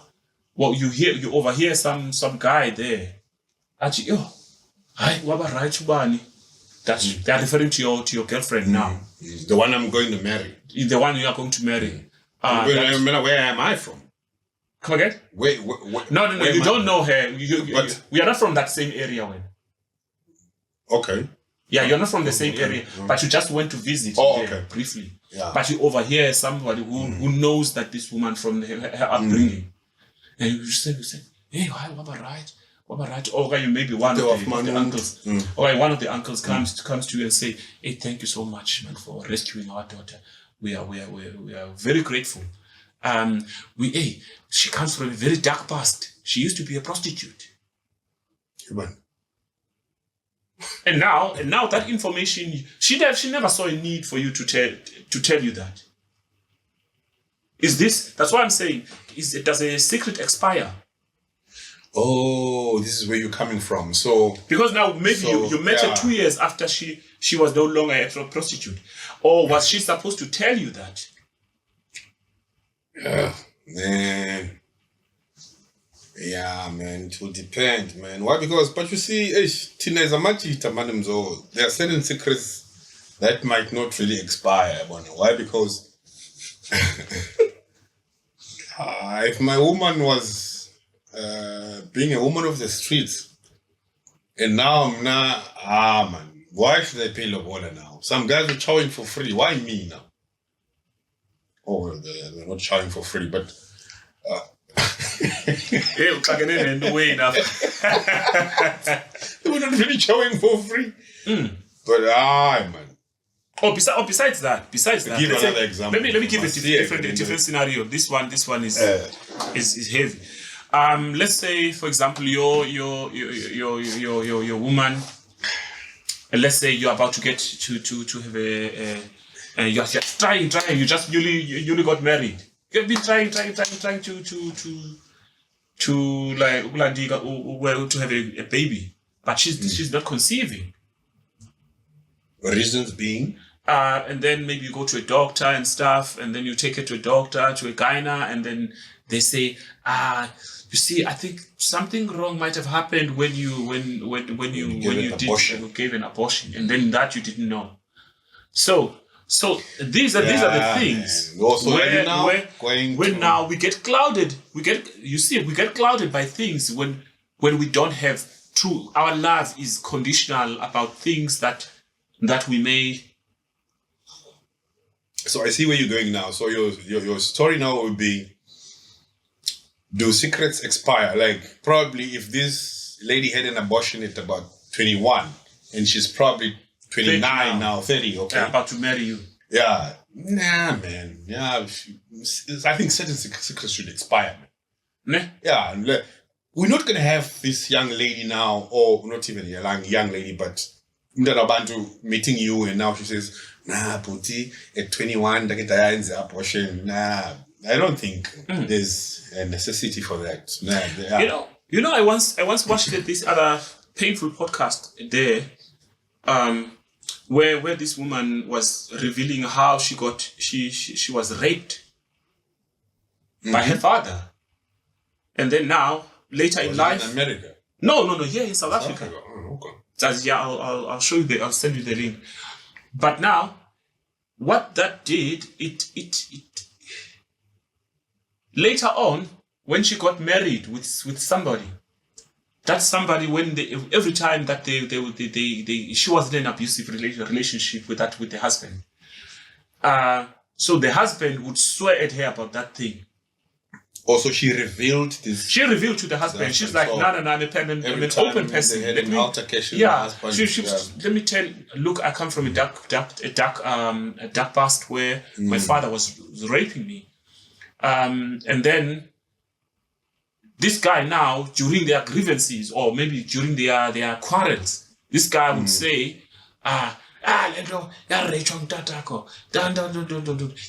you overhear some guy there. Actually, hi, waba right chubani. They're referring to your girlfriend now. The one I'm going to marry. The one you are going to marry. Where am I from? Come again? Wait. No. You don't know her. We are not from that same area, when. Okay. Yeah, you're not from the same area, but you just went to visit briefly. Yeah. But you overhear somebody who knows that this woman from her upbringing. And you say, hey, why, what right? Or you maybe one of the uncles. Or one of the uncles comes to you and say, hey, thank you so much, man, for rescuing our daughter. We are very grateful. She comes from a very dark past. She used to be a prostitute. And now that information, she never saw a need for you to tell you that. That's what I'm saying. Does a secret expire? Oh, this is where you're coming from. So because now maybe you met her 2 years after she was no longer a prostitute, or was she supposed to tell you that? Man. Yeah, man, it will depend, man. Why? But you see, there are certain secrets that might not really expire. Why? Because if my woman was being a woman of the streets, and now I'm not, man, why should I pay Lobola now? Some guys are chowing for free. Why me now? Oh, they're not chowing for free, but... They were not really showing for free. But man, Besides that, Give let's another say- example. Let me give a Must see it, different scenario. This one is heavy. Let's say, for example, your woman, and let's say you're about to get to have you're just trying. You just newly got married. You've been trying to have a baby, but she's not conceiving. Reasons being? And then maybe you go to a doctor and stuff, and then you take her to a doctor, to a gyna, and then they say, you see, I think something wrong might have happened when you gave an abortion, and then that you didn't know. So these are the things where now we get clouded. We get clouded by things when we don't have true. Our love is conditional about things that we may. So I see where you're going now. So your story now would be, do secrets expire? Like, probably if this lady had an abortion at about 21 and she's probably 29 now, 30, okay. Yeah, about to marry you. Yeah. Nah, man. Yeah. I think certain secrets should expire, man. Ne? Yeah. We're not going to have this young lady now, or not even a young lady, but Mdanabantu meeting you, and now she says, nah, Puti, at 21, the abortion. Nah, I don't think there's a necessity for that. Nah, You know, I once watched this other painful podcast there, where this woman was revealing how she was raped by her father, and then now later in life, in America. No, here in South Africa. Oh, okay. I'll show you I'll send you the link. But now, what that did, it later on, when she got married with somebody, that somebody, every time that she was in an abusive relationship with the husband, so the husband would swear at her about that thing. Also, she revealed this. She revealed to the husband. She's like, no, I'm an open person. They had an altercation. Yeah. Let me tell. Look, I come from a dark past where my father was raping me, and then this guy now, during their grievances or maybe during their quarrels, this guy would say,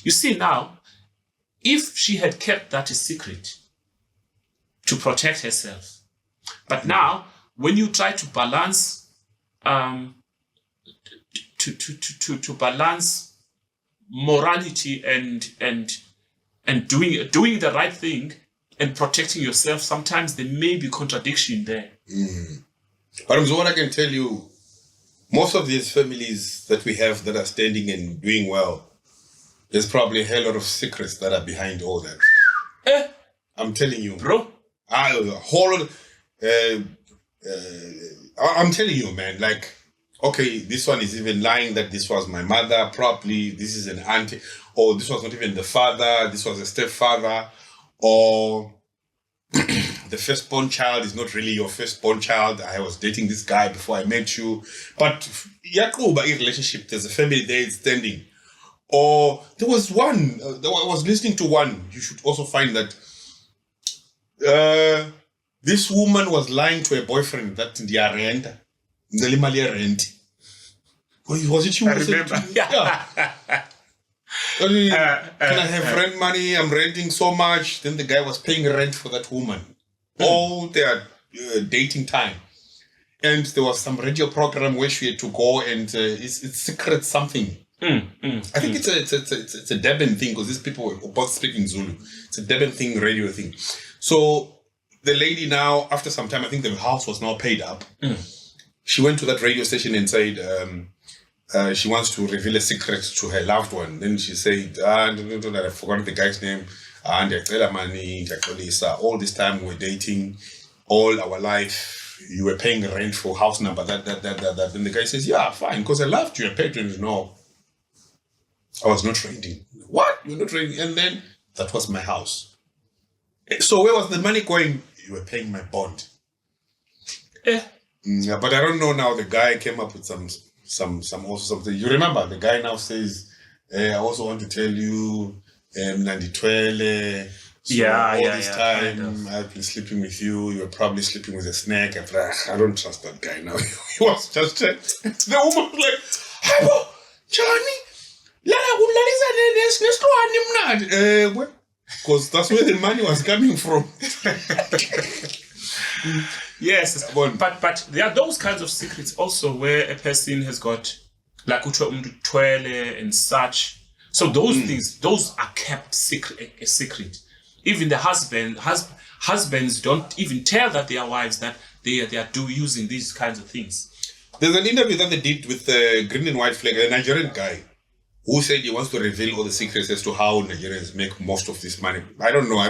you see now. If she had kept that a secret to protect herself, but now when you try to balance, to balance morality and doing the right thing and protecting yourself, sometimes there may be contradiction there. But what I can tell you, most of these families that we have that are standing and doing well, there's probably a hell lot of secrets that are behind all that. I'm telling you, bro. I'm telling you, man. Like, okay, this one is even lying that this was my mother. Probably this is an auntie, or this was not even the father. This was a stepfather, or the firstborn child is not really your firstborn child. I was dating this guy before I met you. But Yakuba in relationship, there's a family there standing. Or there was one, I was listening to one, you should also find that this woman was lying to her boyfriend that in the rent. Was it you? I remember. Yeah. Can I have rent money? I'm renting so much. Then the guy was paying rent for that woman all their dating time. And there was some radio program where she had to go and it's secret something. I think it's a Durban thing because these people were both speaking Zulu. It's a Durban thing, radio thing. So the lady now, after some time, I think the house was now paid up. She went to that radio station and said she wants to reveal a secret to her loved one. Then she said, I forgot the guy's name. And all this time we were dating, all our life, you were paying rent for house number, that. Then the guy says, yeah, fine, because I loved you. I paid rent. No. I was not renting. What? You're not renting? And then that was my house. So where was the money going? You were paying my bond. Yeah, but I don't know now. The guy came up with some also something. You remember the guy now says, I also want to tell you, Nanditwele. So all this time kind of. I've been sleeping with you. You're probably sleeping with a snake. I don't trust that guy now. He was just the woman was like, "Hapo, Johnny, because that's where the money was coming from." Yes, but there are those kinds of secrets also where a person has got like twele and such. So those things, those are kept a secret. Even the husbands don't even tell that their wives that they are using these kinds of things. There's an interview that they did with the Green and White Flag, a Nigerian guy, who said he wants to reveal all the secrets as to how Nigerians make most of this money. I don't know.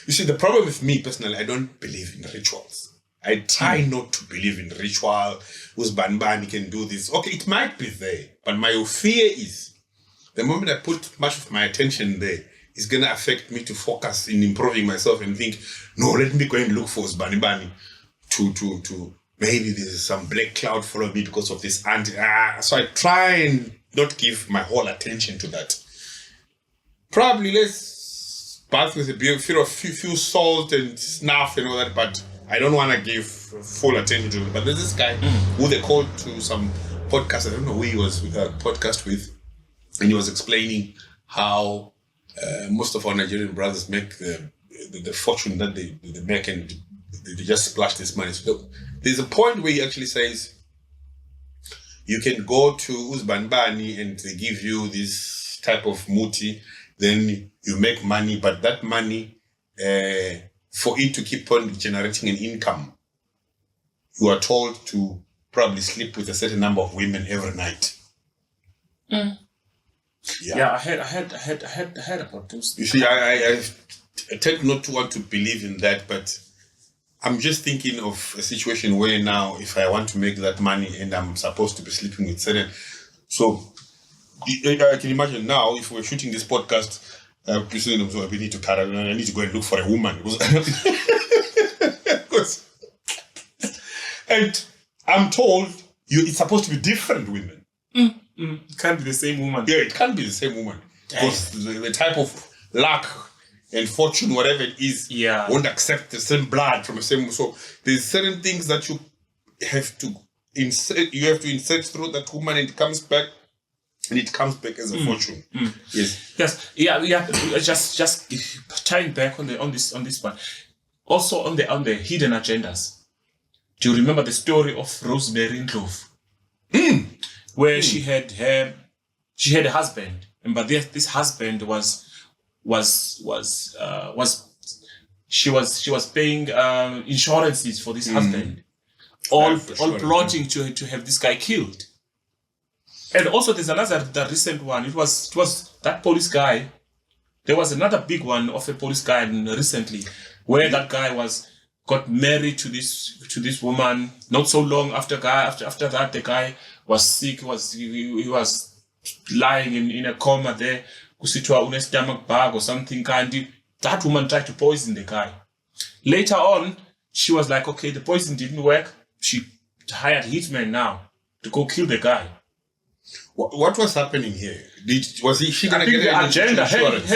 You see, the problem with me personally, I don't believe in rituals. I try not to believe in ritual. Who's Banbani can do this. Okay, it might be there, but my fear is the moment I put much of my attention there, it's gonna affect me to focus in improving myself and think, no, let me go and look for Banibani to maybe there's some black cloud follow me because of this so I try and not give my whole attention to that. Probably let's bath with a bit of few salt and snuff and all that, but I don't want to give full attention to it. But there's this guy who they called to some podcast. I don't know who he was with a podcast with, and he was explaining how most of our Nigerian brothers make the fortune that they make, and they just splash this money. So there's a point where he actually says you can go to Uzbanbani and they give you this type of muti, then you make money, but that money, for it to keep on generating an income, you are told to probably sleep with a certain number of women every night. Yeah, I heard about those. You see, I tend not to want to believe in that, but I'm just thinking of a situation where now, if I want to make that money and I'm supposed to be sleeping with certain, so I can imagine now if we're shooting this podcast, we need to carry. I need to go and look for a woman, and I'm told it's supposed to be different women. It can't be the same woman. Yeah, it can't be the same woman. Because the type of luck and fortune, whatever it is, won't accept the same blood from the same woman. So there's certain things that you have to insert. You have to insert through that woman, and it comes back as a fortune. Yes. Yeah. Just tying back on this one. Also on the hidden agendas. Do you remember the story of Rosemary Ndlovu? Where she had a husband, but this husband she was paying insurances for this husband, all plotting to have this guy killed. And also there's the recent one. It was that police guy. There was another big one of a police guy recently, where that guy got married to this woman. Not so long after that, the guy was sick. He was lying in a coma there. Kusitwa une stomach bug or something kind. That woman tried to poison the guy. Later on, she was like, okay, the poison didn't work. She hired hitmen now to go kill the guy. What was happening here? Was she gonna get the agenda?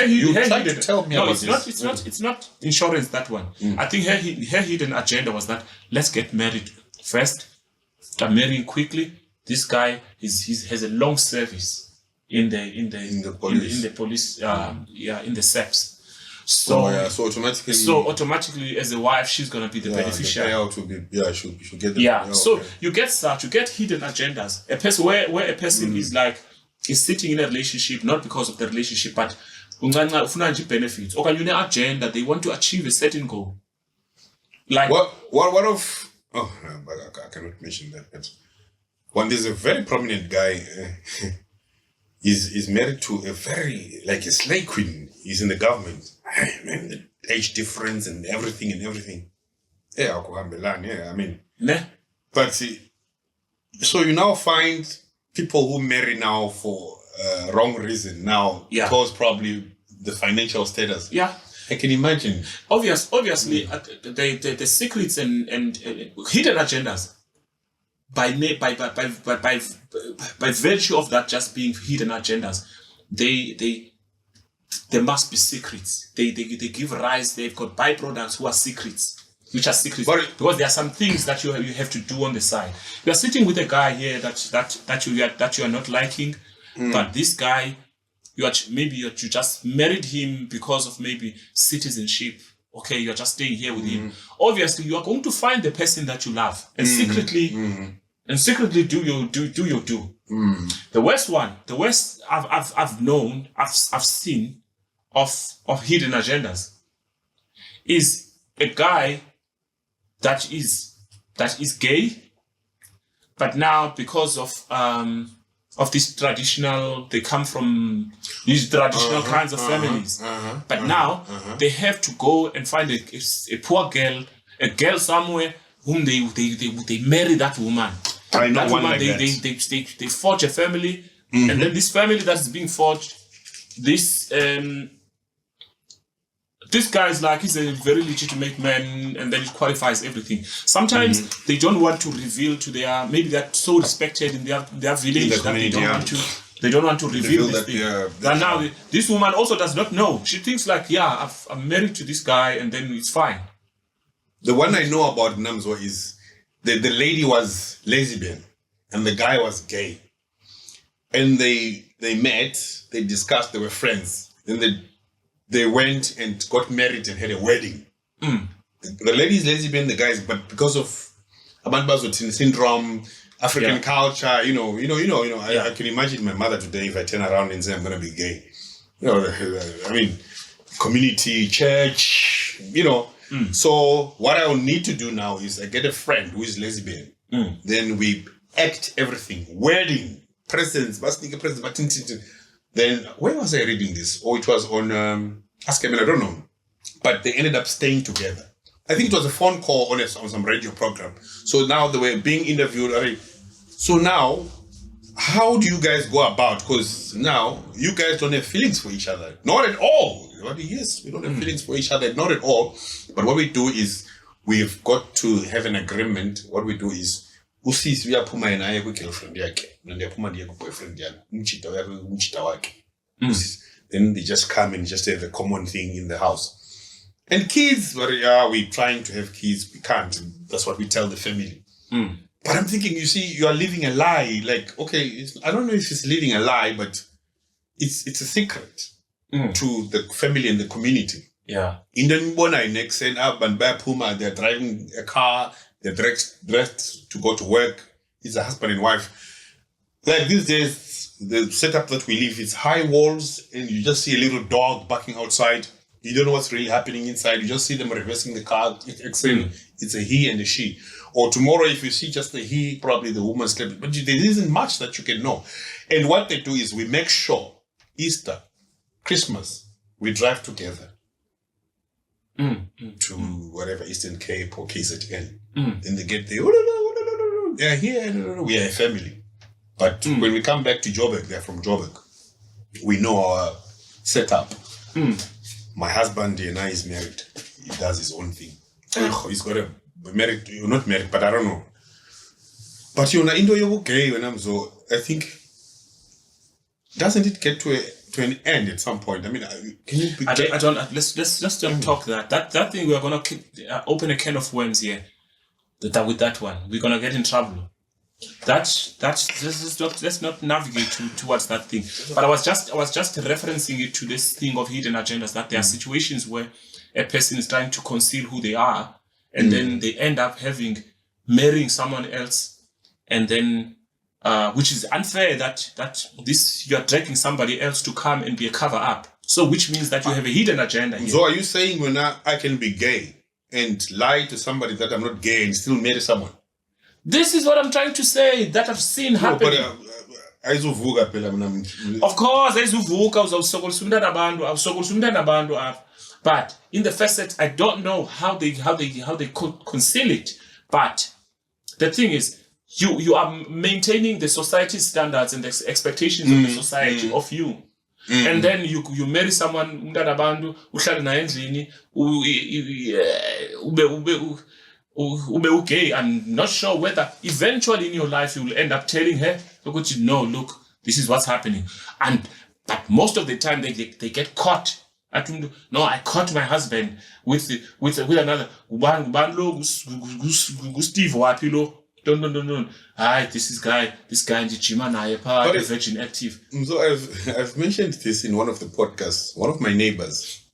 You tried to tell me about this. It's not insurance, that one. I think her hidden agenda was that let's get married first. Start marrying quickly. This guy has a long service in the police in the SEPs. So automatically as a wife she's gonna be the beneficiary. The payout will be she should get the you get hidden agendas. A person where a person is sitting in a relationship not because of the relationship, but benefits. Or can agenda, they want to achieve a certain goal. Like what of I cannot mention that. But when there's a very prominent guy, is married to a very a slave queen. He's in the government. Man, the age difference and everything. Yeah, I mean. But so you now find people who marry now for wrong reason now because probably the financial status. Yeah. I can imagine. Obviously, the secrets and hidden agendas. by virtue of that just being hidden agendas, there must be secrets. They give rise. They've got byproducts who are secrets, which are secrets. Because there are some things that you have to do on the side. You are sitting with a guy here that you are not liking, but this guy, you just married him because of maybe citizenship. Okay, you're just staying here with him. Obviously, you are going to find the person that you love and secretly do your do. The worst I've seen of hidden agendas is a guy that is gay, but now because of this traditional, they come from these traditional kinds of families, but now they have to go and find a poor girl, a girl somewhere whom they marry that woman. I know that one woman, like they forge a family, and then this family that's being forged, this guy is like, he's a very legitimate man, and then it qualifies everything. Sometimes they don't want to reveal to maybe they're so respected in their village that they don't want to reveal this thing. And now this woman also does not know. She thinks like, I'm married to this guy, and then it's fine. The one I know about Namzo is the lady was lesbian and the guy was gay. And they met, they discussed, they were friends. Then they went and got married and had a wedding. The lady is lesbian, the guy is, but because of Abantu syndrome, African culture, I can imagine my mother today if I turn around and say I'm going to be gay. I mean, community, church, So what I will need to do now is I get a friend who is lesbian. Then we act everything, wedding, presents, then where was I reading this? It was on Ask Emily, I don't know. But they ended up staying together. I think it was a phone call on some radio program. So now they were being interviewed. So now, how do you guys go about? Because now you guys don't have feelings for each other. Not at all. Yes, we don't have feelings for each other. Not at all. But what we do is we've got to have an agreement. What we do is usisi uyaphuma yena aye kwi-girlfriend yakhe ndiyaphuma ndiye ku-boyfriend yami umtshita wakhe. Then they just come and just have a common thing in the house. And kids, we're trying to have kids. We can't. That's what we tell the family. But I'm thinking, you see, you are living a lie. Like, okay, I don't know if it's living a lie, but it's a secret to the family and the community. Yeah. In the Mbona next up and by Puma, they're driving a car, they're dressed to go to work. It's a husband and wife. Like these days, the setup that we live, it's high walls, and you just see a little dog barking outside. You don't know what's really happening inside. You just see them reversing the car. It's a he and a she. Or tomorrow, if you see just the he, probably the woman slept. But there isn't much that you can know. And what they do is we make sure Easter, Christmas, we drive together to whatever, Eastern Cape or KZN. Then they get there. They're here. We are a family. But when we come back to Joburg, they're from Joburg. We know our setup. My husband and I is married. He does his own thing. He's got married. You're not married, but I don't know. But you're okay when I'm so. I think doesn't it get to an end at some point? I mean, can you? I don't. Let's don't talk that thing. We're gonna open a can of worms here. With that one, we're gonna get in trouble. Let's not navigate towards that thing. But I was just referencing it to this thing of hidden agendas, that there are situations where a person is trying to conceal who they are, and then they end up marrying someone else, and then which is unfair that you are dragging somebody else to come and be a cover up. So which means that you have a hidden agenda here. So are you saying when I can be gay and lie to somebody that I'm not gay and still marry someone? This is what I'm trying to say, that I've seen happening. Of course, but in the first set, I don't know how they could conceal it. But the thing is, you are maintaining the society's standards and the expectations of the society of you. And then you marry someone, ube gay, I'm not sure whether eventually in your life you will end up telling her, look, this is what's happening. But most of the time they get caught. No, I caught my husband with another Steve Wapilo. No. Hi, this guy in the gym and I Virgin Active. So I've mentioned this in one of the podcasts, one of my neighbors,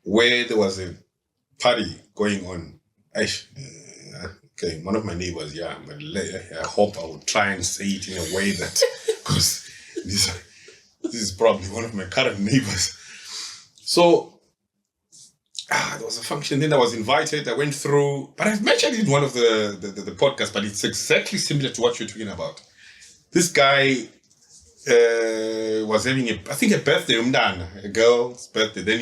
where there was a party going on. Okay, one of my neighbors, yeah, but I hope I would try and say it in a way that, because this is probably one of my current neighbors. So, there was a function, then I was invited, I went through, but I've mentioned it in one of the podcasts, but it's exactly similar to what you're talking about. This guy was having a birthday, a girl's birthday, then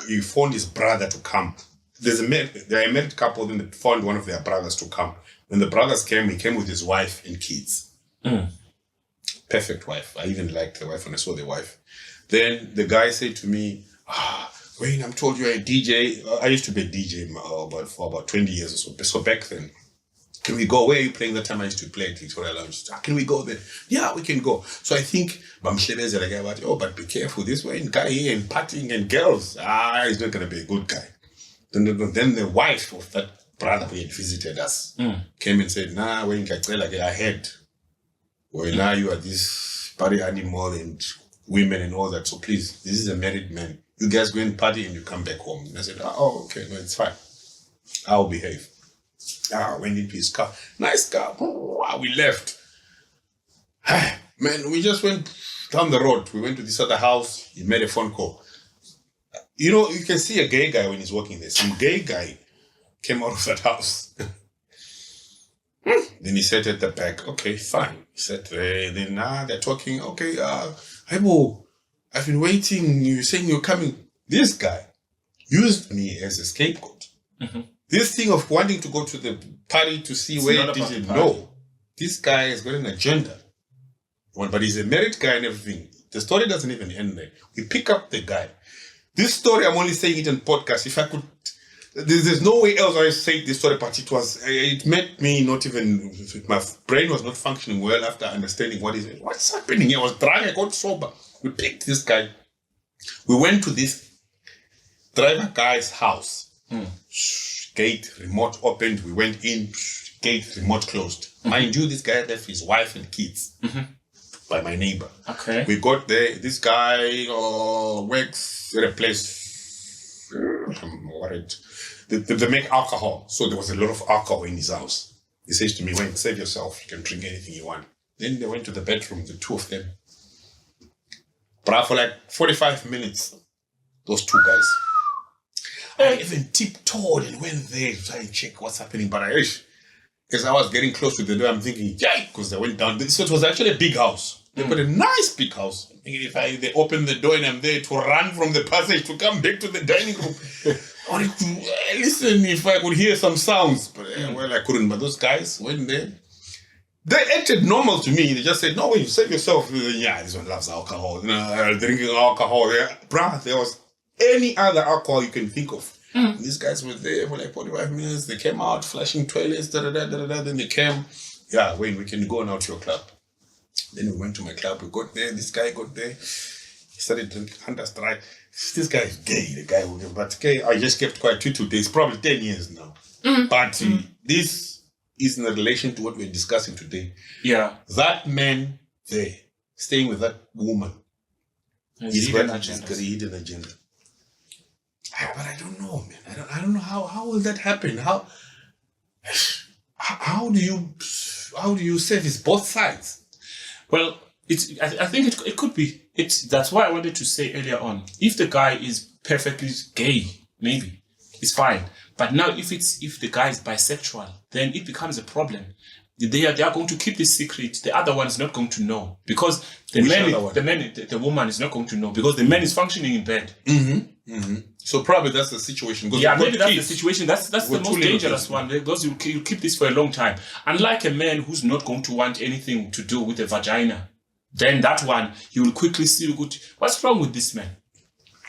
he phoned his brother to come. They're a married couple, then they found one of their brothers to come. When the brothers came, he came with his wife and kids. Perfect wife. I even liked the wife when I saw the wife. Then the guy said to me, Wayne, I'm told you're a DJ. I used to be a DJ for about 20 years or so. So back then, can we go? Where are you playing that time? I used to play at Victoria Lounge. Can we go there? Yeah, we can go. So I think, but be careful. This way, guy here and partying and girls. He's not going to be a good guy. Then the wife of that brother who had visited us came and said, Wayne, I heard. Well, now you are this party animal and women and all that. So please, this is a married man. You guys go and party and you come back home. And I said, okay, no, it's fine. I'll behave. Went into his car. Nice car. We left. Man, we just went down the road. We went to this other house. He made a phone call. You know, you can see a gay guy when he's walking there. Some gay guy came out of that house. Then he sat at the back. Okay, fine. He sat there. Then they're talking. Okay, Haibo, I've been waiting. You're saying you're coming. This guy used me as a scapegoat. This thing of wanting to go to the party to see where he didn't know. This guy has got an agenda. But he's a married guy and everything. The story doesn't even end there. We pick up the guy. This story, I'm only saying it in podcast. If I could, there's no way else I say this story, but it made me not even, my brain was not functioning well after understanding what's happening here. I was drunk, I got sober. We picked this guy. We went to this driver guy's house. Gate, remote opened. We went in, gate, remote closed. Mind you, this guy left his wife and kids by my neighbor. Okay. We got there. This guy works at a place. I'm worried. They make alcohol. So there was a lot of alcohol in his house. He says to me, Wayne, save yourself. You can drink anything you want. Then they went to the bedroom, the two of them. But for like 45 minutes, those two guys. I even tiptoed and went there to try and check what's happening. But because I was getting close to the door, I'm thinking, because they went down. So it was actually a big house. They got a nice big house. If they open the door and I'm there to run from the passage to come back to the dining room, I wanted to listen if I could hear some sounds. But I couldn't. But those guys went there. They acted normal to me. They just said, no, you save yourself. This one loves alcohol. Drinking alcohol. Bruh, there was any other alcohol you can think of. These guys were there for like 45 minutes. They came out, flashing toilets, Then they came. Wayne, we can go now to your club. Then we went to my club. We got there. This guy got there. He started drinking Understrike. This guy is gay. The guy who, but gay. I just kept quiet 2 days. Probably 10 years now. But this is in relation to what we're discussing today. Yeah. That man there, staying with that woman, he's got a hidden agenda. But I don't know, man. I don't know how will that happen. How do you service both sides? Well, I think it could be. That's why I wanted to say earlier on. If the guy is perfectly gay, maybe it's fine. But now, if the guy is bisexual, then it becomes a problem. They are going to keep this secret. The other one is not going to know because the woman is not going to know because the man is functioning in bed. So probably that's the situation. Maybe that's the situation. That's the most dangerous one because you keep this for a long time. Unlike a man who's not going to want anything to do with a vagina, then that one you will quickly see what's wrong with this man.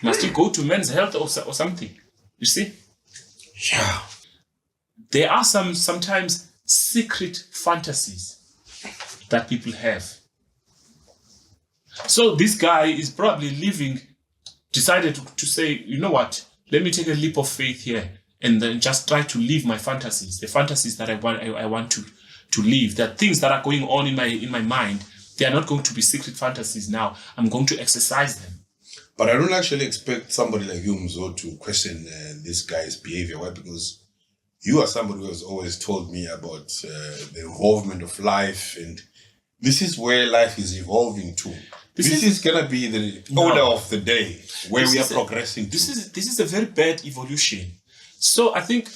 Must he go to men's health or something? You see? Yeah. there are sometimes secret fantasies that people have. So this guy is probably decided to say, you know what, let me take a leap of faith here and then just try to live my fantasies, the fantasies that I want to live. There are things that are going on in my mind. They are not going to be secret fantasies now. I'm going to exercise them. But I don't actually expect somebody like you, Mzo, to question this guy's behavior. Why? Because you are somebody who has always told me about the involvement of life, and this is where life is evolving to. This is gonna be the order of the day where we are progressing to. This is a very bad evolution. So I think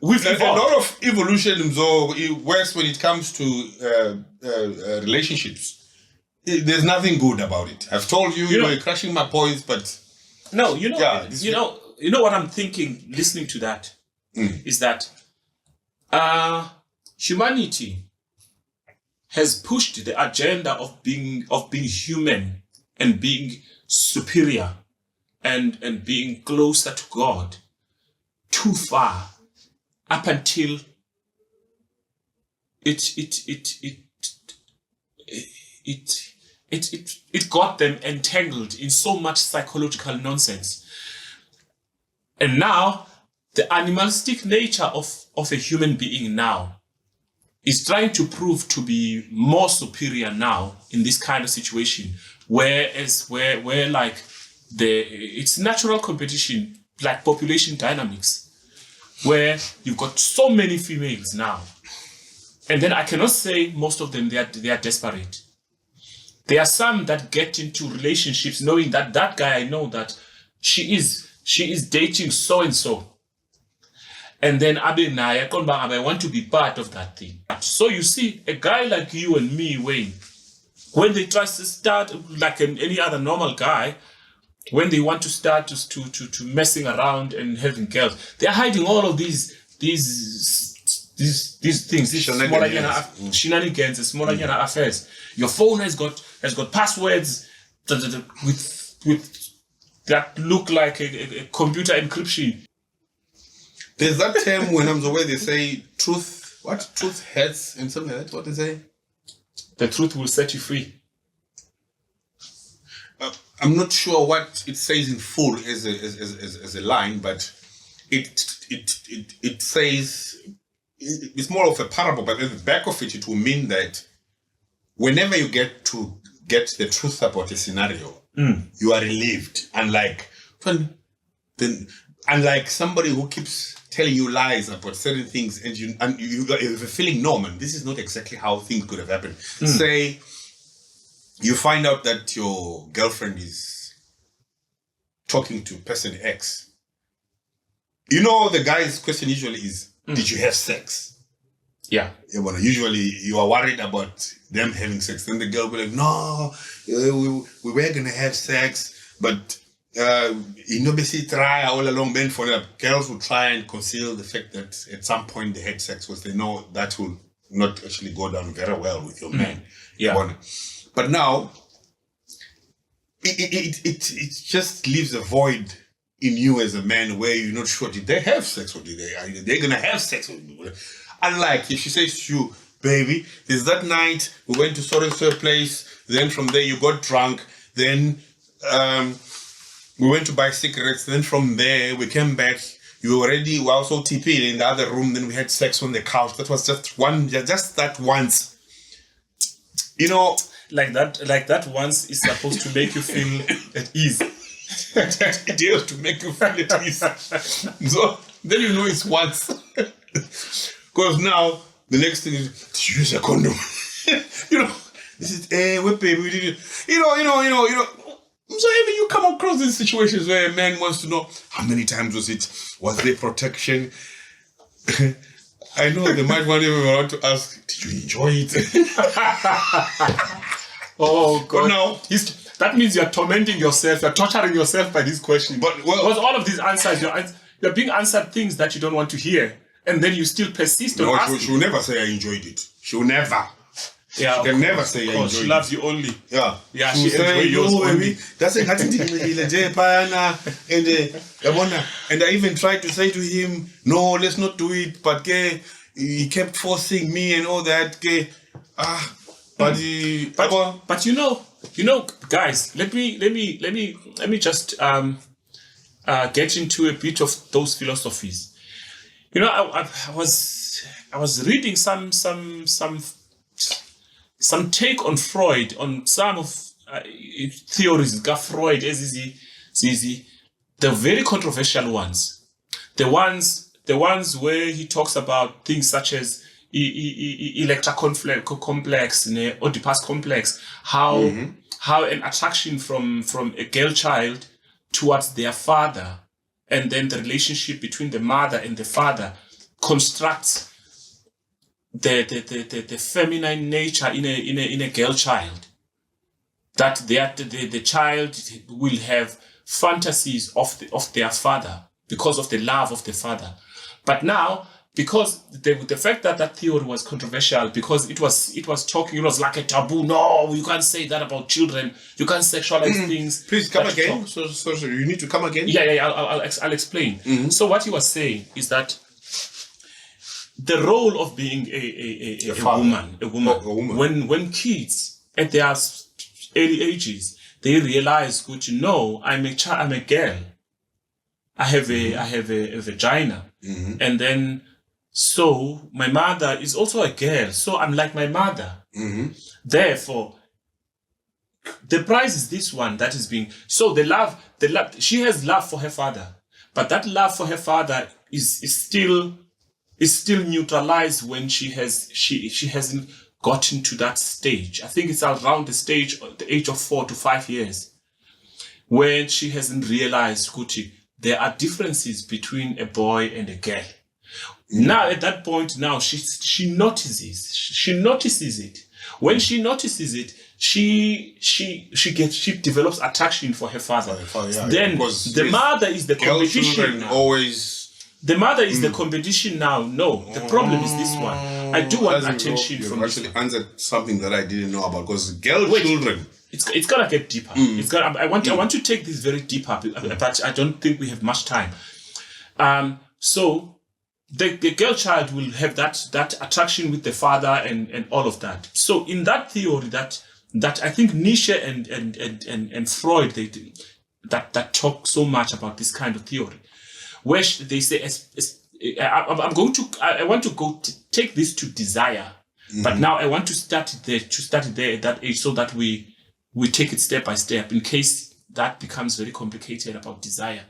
we've evolved. A lot of evolution, Mzo, it works when it comes to relationships. There's nothing good about it. I've told you, you're crushing my points, but no, you know what I'm thinking. Listening to that is that humanity has pushed the agenda of being human and being superior and being closer to God too far, up until it got them entangled in so much psychological nonsense. And now the animalistic nature of a human being now is trying to prove to be more superior now in this kind of situation, where like it's natural competition, like population dynamics, where you've got so many females now. And then I cannot say most of them they are desperate. There are some that get into relationships knowing that guy, I know that she is dating so and so. And then I want to be part of that thing. So you see, a guy like you and me, Wayne, when they try to start like any other normal guy, when they want to start to messing around and having girls, they're hiding all of these things, these shenanigans, small affairs. Your phone has got passwords with that look like a computer encryption. There's that term when I'm away, they say truth hurts and something like that. What they say? The truth will set you free. I'm not sure what it says in full as a line, but it says it's more of a parable, but at the back of it will mean that whenever you get the truth about a scenario, you are relieved. Unlike somebody who keeps telling you lies about certain things, and you have a feeling, no man, this is not exactly how things could have happened. Say you find out that your girlfriend is talking to person X. You know, the guy's question usually is, did you have sex? Yeah. Usually you are worried about them having sex. Then the girl will be like, no, we were going to have sex, but basically try all along. Then for the girls will try and conceal the fact that at some point they had sex, because they know that will not actually go down very well with your man. Yeah. But now, it just leaves a void in you as a man where you're not sure, did they have sex or are they going to have sex? Unlike if she says to you, baby, there's that night we went to so-and-so place, then from there you got drunk, then we went to buy cigarettes, then from there we came back, you already were also TP'd in the other room, then we had sex on the couch. That was just that once. You know, like that once is supposed to make you feel at ease. That idea to make you feel at ease. So then you know it's once. Because now the next thing is to use a condom. This is what baby we did. So even you come across these situations where a man wants to know how many times was there protection? I know they might want to ask, did you enjoy it? Oh God! But now that means you're tormenting yourself, you're torturing yourself by this question. But because all of these answers, you're being answered things that you don't want to hear, and then you still persist on asking. She will never say I enjoyed it. She will never. Yeah, She can never say I because she enjoyed loves you only. Yeah, Yeah, she she say, enjoy yours "No, only." baby, that's and I even tried to say to him, no, let's not do it, but he kept forcing me and all that. But he, But you know, guys, let me just get into a bit of those philosophies. You know, I was reading some take on Freud, on some of theories. Freud, the very controversial ones, the ones where he talks about things such as Electra complex, Oedipus complex, how an attraction from a girl child towards their father, and then the relationship between the mother and the father constructs the feminine nature in a girl child, that the child will have fantasies of their father because of the love of the father. But now, because the fact that theory was controversial, because it was like a taboo. No, you can't say that about children. You can't sexualize things. Please come again. So you need to come again. Yeah. I'll explain. So what he was saying is that the role of being a woman, when kids at their early ages, they realize, good, you know, I'm a girl. I have a vagina, and then so my mother is also a girl, so I'm like my mother. Therefore, the prize is this one that is being so the love. She has love for her father, but that love for her father is still neutralized when she hasn't gotten to that stage. I think it's around the age of 4 to 5 years, when she hasn't realized, Gucci, there are differences between a boy and a girl. Now at that point, now she notices it. When she notices it, she develops attraction for her father. Then the mother is the competition now. The mother is the competition now. No, the problem is this one. I do want attention from this. You actually answered something that I didn't know about, because children. It's gonna get deeper. I want to take this very deeper, but I don't think we have much time. So the girl child will have that attraction with the father and all of that. So in that theory, that I think Nietzsche and Freud, that talk so much about this kind of theory, where they say I want to go to take this to desire, but now I want to start there at that age, so that we take it step by step, in case that becomes very complicated about desire.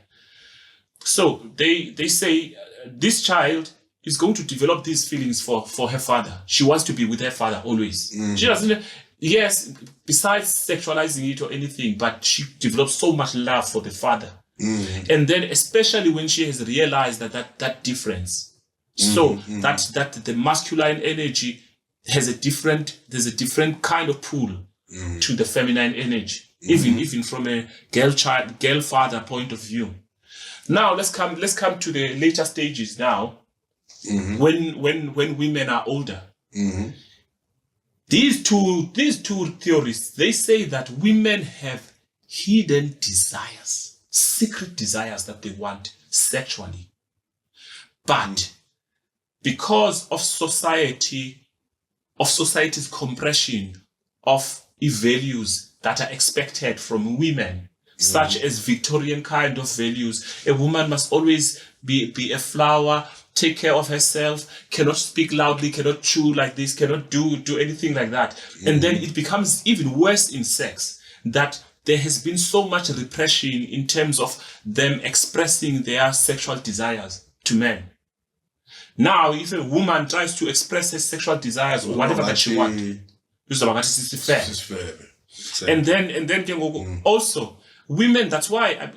So they say this child is going to develop these feelings for her father. She wants to be with her father always. She doesn't, yes, besides sexualizing it or anything, but she develops so much love for the father. And then especially when she has realized that difference. So that the masculine energy has there's a different kind of pull to the feminine energy, even from a girl father point of view. Now let's come to the later stages now, when women are older. These two theories, they say that women have hidden desires, secret desires that they want sexually, but because of society's compression of values that are expected from women, such as Victorian kind of values. A woman must always be a flower, take care of herself, cannot speak loudly, cannot chew like this, cannot do anything like that. And then it becomes even worse in sex, that there has been so much repression in terms of them expressing their sexual desires to men. Now, if a woman tries to express her sexual desires or whatever that she wants, it's fair. And then also, women, that's why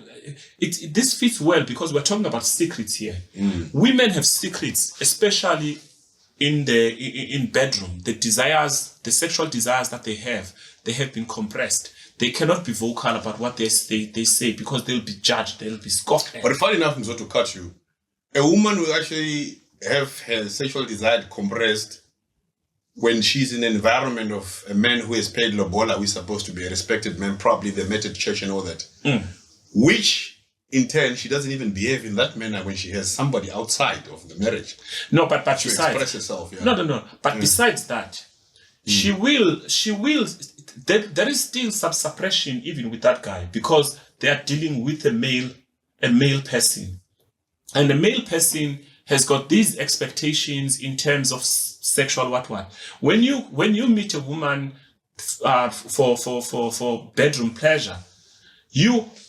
this fits well, because we're talking about secrets here. Women have secrets, especially in bedroom. The sexual desires that they have been compressed. They cannot be vocal about what they say, because they'll be judged, they'll be scoffed at. But funny enough, not to cut you, a woman will actually have her sexual desire compressed when she's in an environment of a man who has played lobola, who is supposed to be a respected man, probably they met at church and all that, which in turn she doesn't even behave in that manner when she has somebody outside of the marriage. No, but To besides, express herself. Yeah. no. But besides that, she will. There is still some suppression even with that guy because they are dealing with a male person, and the male person has got these expectations in terms of sexual what. When you meet a woman for bedroom pleasure,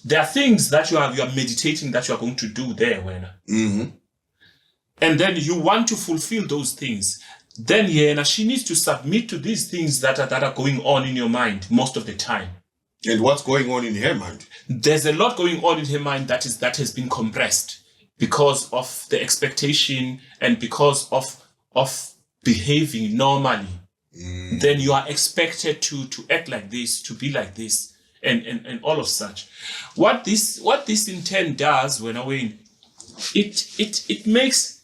there are things that you are meditating that you are going to do there, when. And then you want to fulfill those things. Then she needs to submit to these things that are going on in your mind most of the time. And what's going on in her mind? There's a lot going on in her mind that has been compressed because of the expectation and because of behaving normally. Then you are expected to act like this, to be like this, and all of such. What this in turn does, when it makes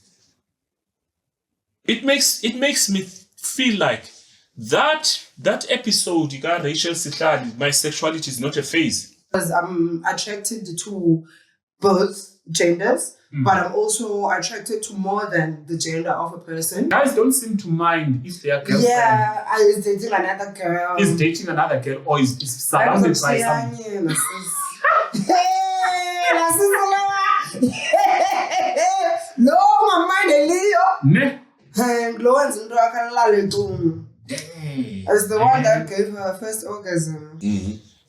me feel like that episode, you got Rachel Sitlali, my sexuality is not a phase. Because I'm attracted to both genders, but I'm also attracted to more than the gender of a person. Guys don't seem to mind if their girlfriend is dating another girl. is dating another girl or is surrounded by some. No, my mind, Ne? and Lorenz and Drakalaletum. As the one that gave her first orgasm.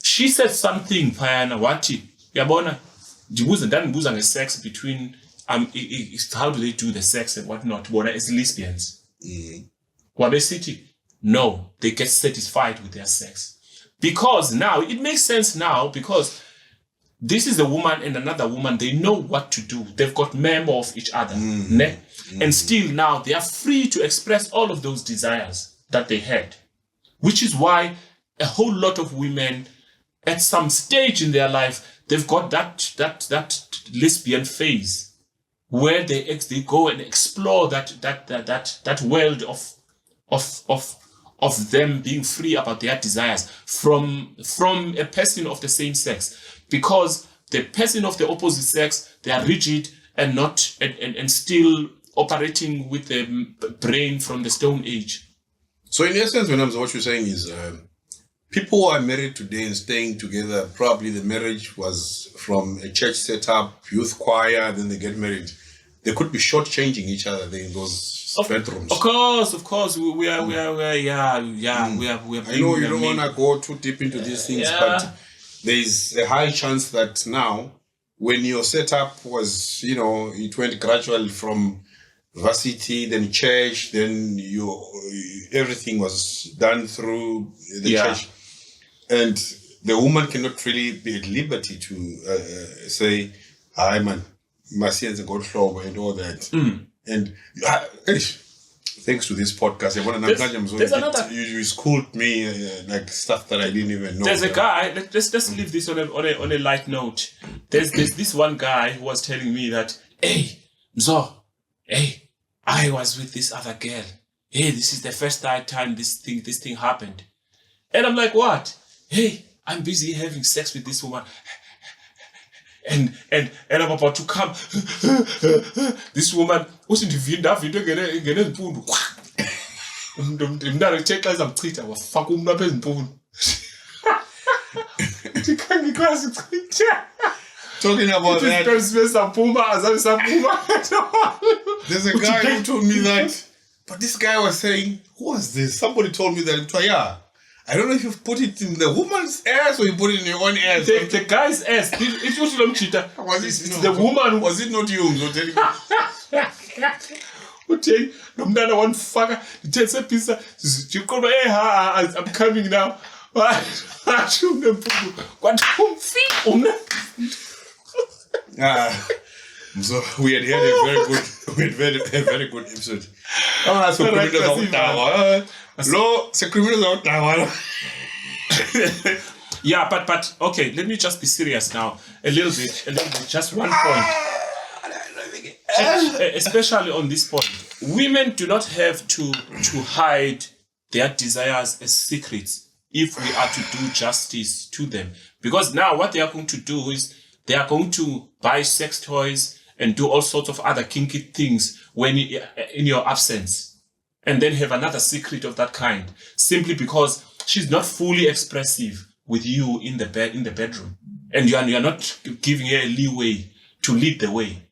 She said something, Payana, wati. Yabona, ndibuza nge-sex between how do they do the sex and whatnot? Bona as lesbians. Wabe City, no, they get satisfied with their sex. Because now, it makes sense now because this is a woman and another woman, they know what to do. They've got memo of each other. Ne? And still now, they are free to express all of those desires that they had. Which is why a whole lot of women, at some stage in their life, they've got that lesbian phase where they go and explore that world of them being free about their desires from a person of the same sex, because the person of the opposite sex, they are rigid and not and still operating with the brain from the Stone Age. So in essence, what you're saying is people who are married today and staying together, probably the marriage was from a church setup, youth choir, then they get married. They could be shortchanging each other there in those bedrooms. Of course, we are. I know you don't want to go too deep into these things, but there's a high chance that now, when your setup was, it went gradually from varsity, then church, then everything was done through the church, and the woman cannot really be at liberty to say, "Hi, man, my sins got flow and all that." And thanks to this podcast, you schooled me like stuff that I didn't even know. There's a guy. Let's leave this on a light note. There's this one guy who was telling me that, hey, Mzo, hey, I was with this other girl. Hey, this is the first time this thing happened. And I'm like, what? Hey, I'm busy having sex with this woman. And I'm about to come. This woman, talking about that, there's a guy who told me that, but this guy was saying, who was this? Somebody told me that, I don't know if you put it in the woman's ass or you put it in your own ass. The guy's ass. It was the woman. Was it not you? No, telling me. One fucker. He tells a piece. You come here. I'm coming now. So we had a very good episode. Yeah, but okay, let me just be serious now. A little bit, just one point. Especially on this point. Women do not have to hide their desires as secrets if we are to do justice to them. Because now what they are going to do is they are going to buy sex toys and do all sorts of other kinky things in your absence, and then have another secret of that kind, simply because she's not fully expressive with you in the bedroom, and you're not giving her leeway to lead the way.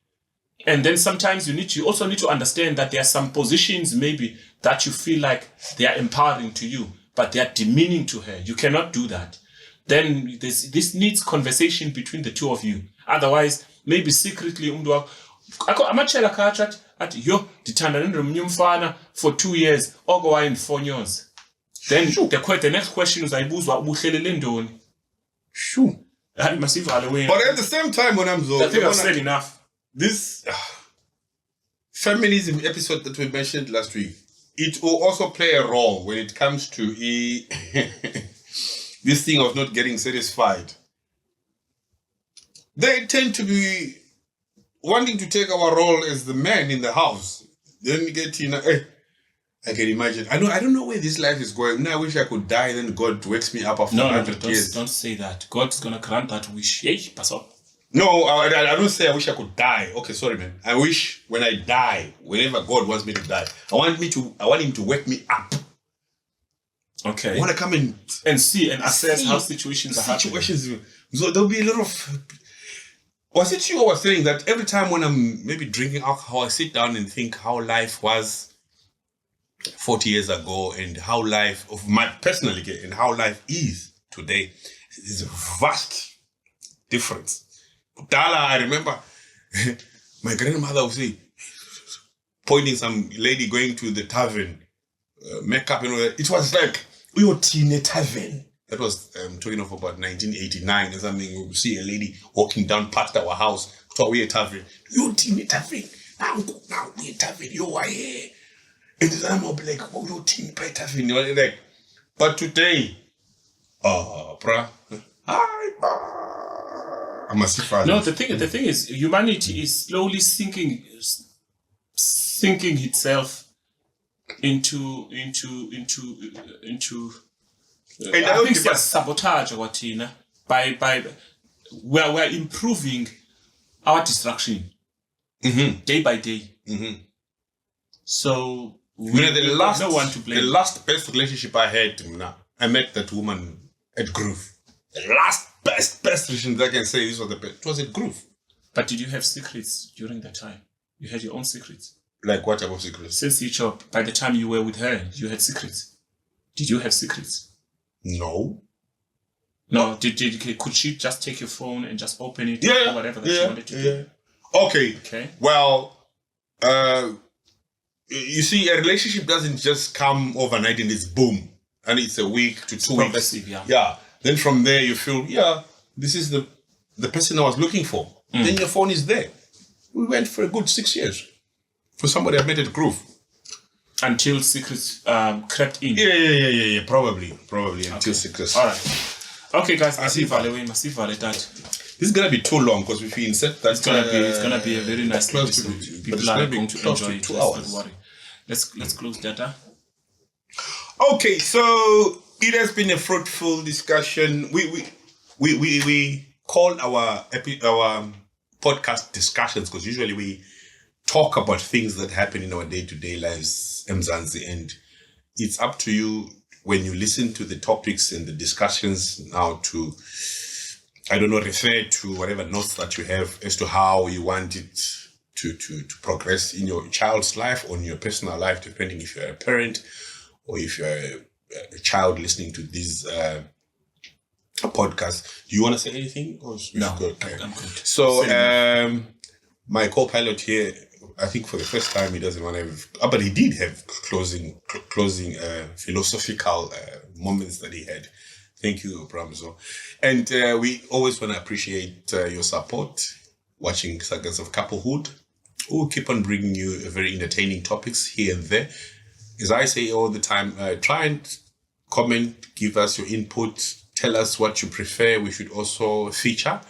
And then sometimes you also need to understand that there are some positions maybe that you feel like they are empowering to you, but they are demeaning to her. You cannot do that. Then this needs conversation between the two of you. Otherwise, maybe secretly amachela khathi athi yo ndithandana nomnye umfana for 2 years oko wayinfonyoza. Then the next question uzayibuzwa ubuhlelele ndoni. Sure. Masivale wena. But at the same time, when I'm I think I've said enough. This feminism episode that we mentioned last week, it will also play a role when it comes to this thing of not getting satisfied. They tend to be wanting to take our role as the man in the house. Then you get, I can imagine. I don't know where this life is going. Now I wish I could die, then God wakes me up after 100 years. Don't say that. God's going to grant that wish. Hey, pass up. No, I don't say I wish I could die. Okay, sorry, man. I wish when I die, whenever God wants me to die, I want him to wake me up. Okay. I want to come and see and assess how situations are happening. So there'll be a lot of... Was it you who was saying that every time when I'm maybe drinking alcohol, I sit down and think how life was 40 years ago and how life, personally, and how life is today. There's a vast difference. Dala, I remember my grandmother would say, pointing some lady going to the tavern, makeup and all that. It was like, we were in a tavern. That was talking of about 1989 or something. We would see a lady walking down past our house to our tavern. You're in a tavern. Now we're tavern. You are here. And I'm like, oh, you're in a tavern. Like, but today, bruh, I'm a fan. No, the thing is, humanity is slowly sinking itself into and I think there's sabotage by we're improving our destruction day by day. Mm-hmm. So no one to blame. The last best relationship I had, I met that woman at Groove. The last best relationship I can say this was the best. It was at Groove. But did you have secrets during that time? You had your own secrets. Like what type of secrets? Since you job, by the time you were with her, you had secrets. Did you have secrets? No. No. Could she just take your phone and just open it or whatever that she wanted to do? Okay. Well, you see, a relationship doesn't just come overnight and it's boom, and it's a week to 2 weeks. Yeah. Then from there you feel, this is the person I was looking for. Then your phone is there. We went for a good 6 years for somebody I met at Groove. Until secrets crept in. Yeah. Probably until secrets. All right. Okay, guys. Massive that. This is gonna be too long because if we insert that, it's gonna be a very nice episode. People are going to enjoy it. 2 hours. Don't worry. Let's close that. Okay, so it has been a fruitful discussion. We call our podcast discussions because usually we talk about things that happen in our day-to-day lives, Mzansi, and it's up to you when you listen to the topics and the discussions now to, refer to whatever notes that you have as to how you want it to progress in your child's life or in your personal life, depending if you're a parent or if you're a child listening to this podcast. Do you want to say anything? Or no, I'm good. So, my co-pilot here, I think for the first time he doesn't want to have, but he did have closing philosophical moments that he had. Thank you, Pramzo. And we always want to appreciate your support, watching Sagas of Couplehood. We'll keep on bringing you very entertaining topics here and there. As I say all the time, try and comment, give us your input, tell us what you prefer. We should also feature.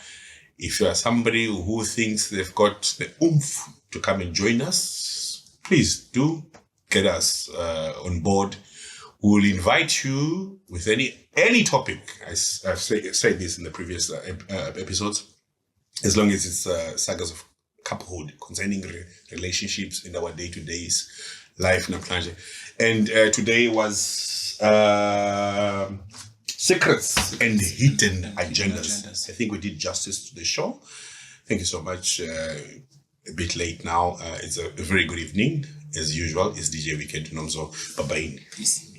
If you are somebody who thinks they've got the oomph to come and join us, please do get us on board. We'll invite you with any topic. I've said this in the previous episodes. As long as it's sagas of couplehood, concerning relationships in our day-to-days life. And today was secrets and hidden agendas. I think we did justice to the show. Thank you so much. A bit late now. It's a very good evening. As usual, it's DJ Weekend Nomzo. Bye-bye. Peace.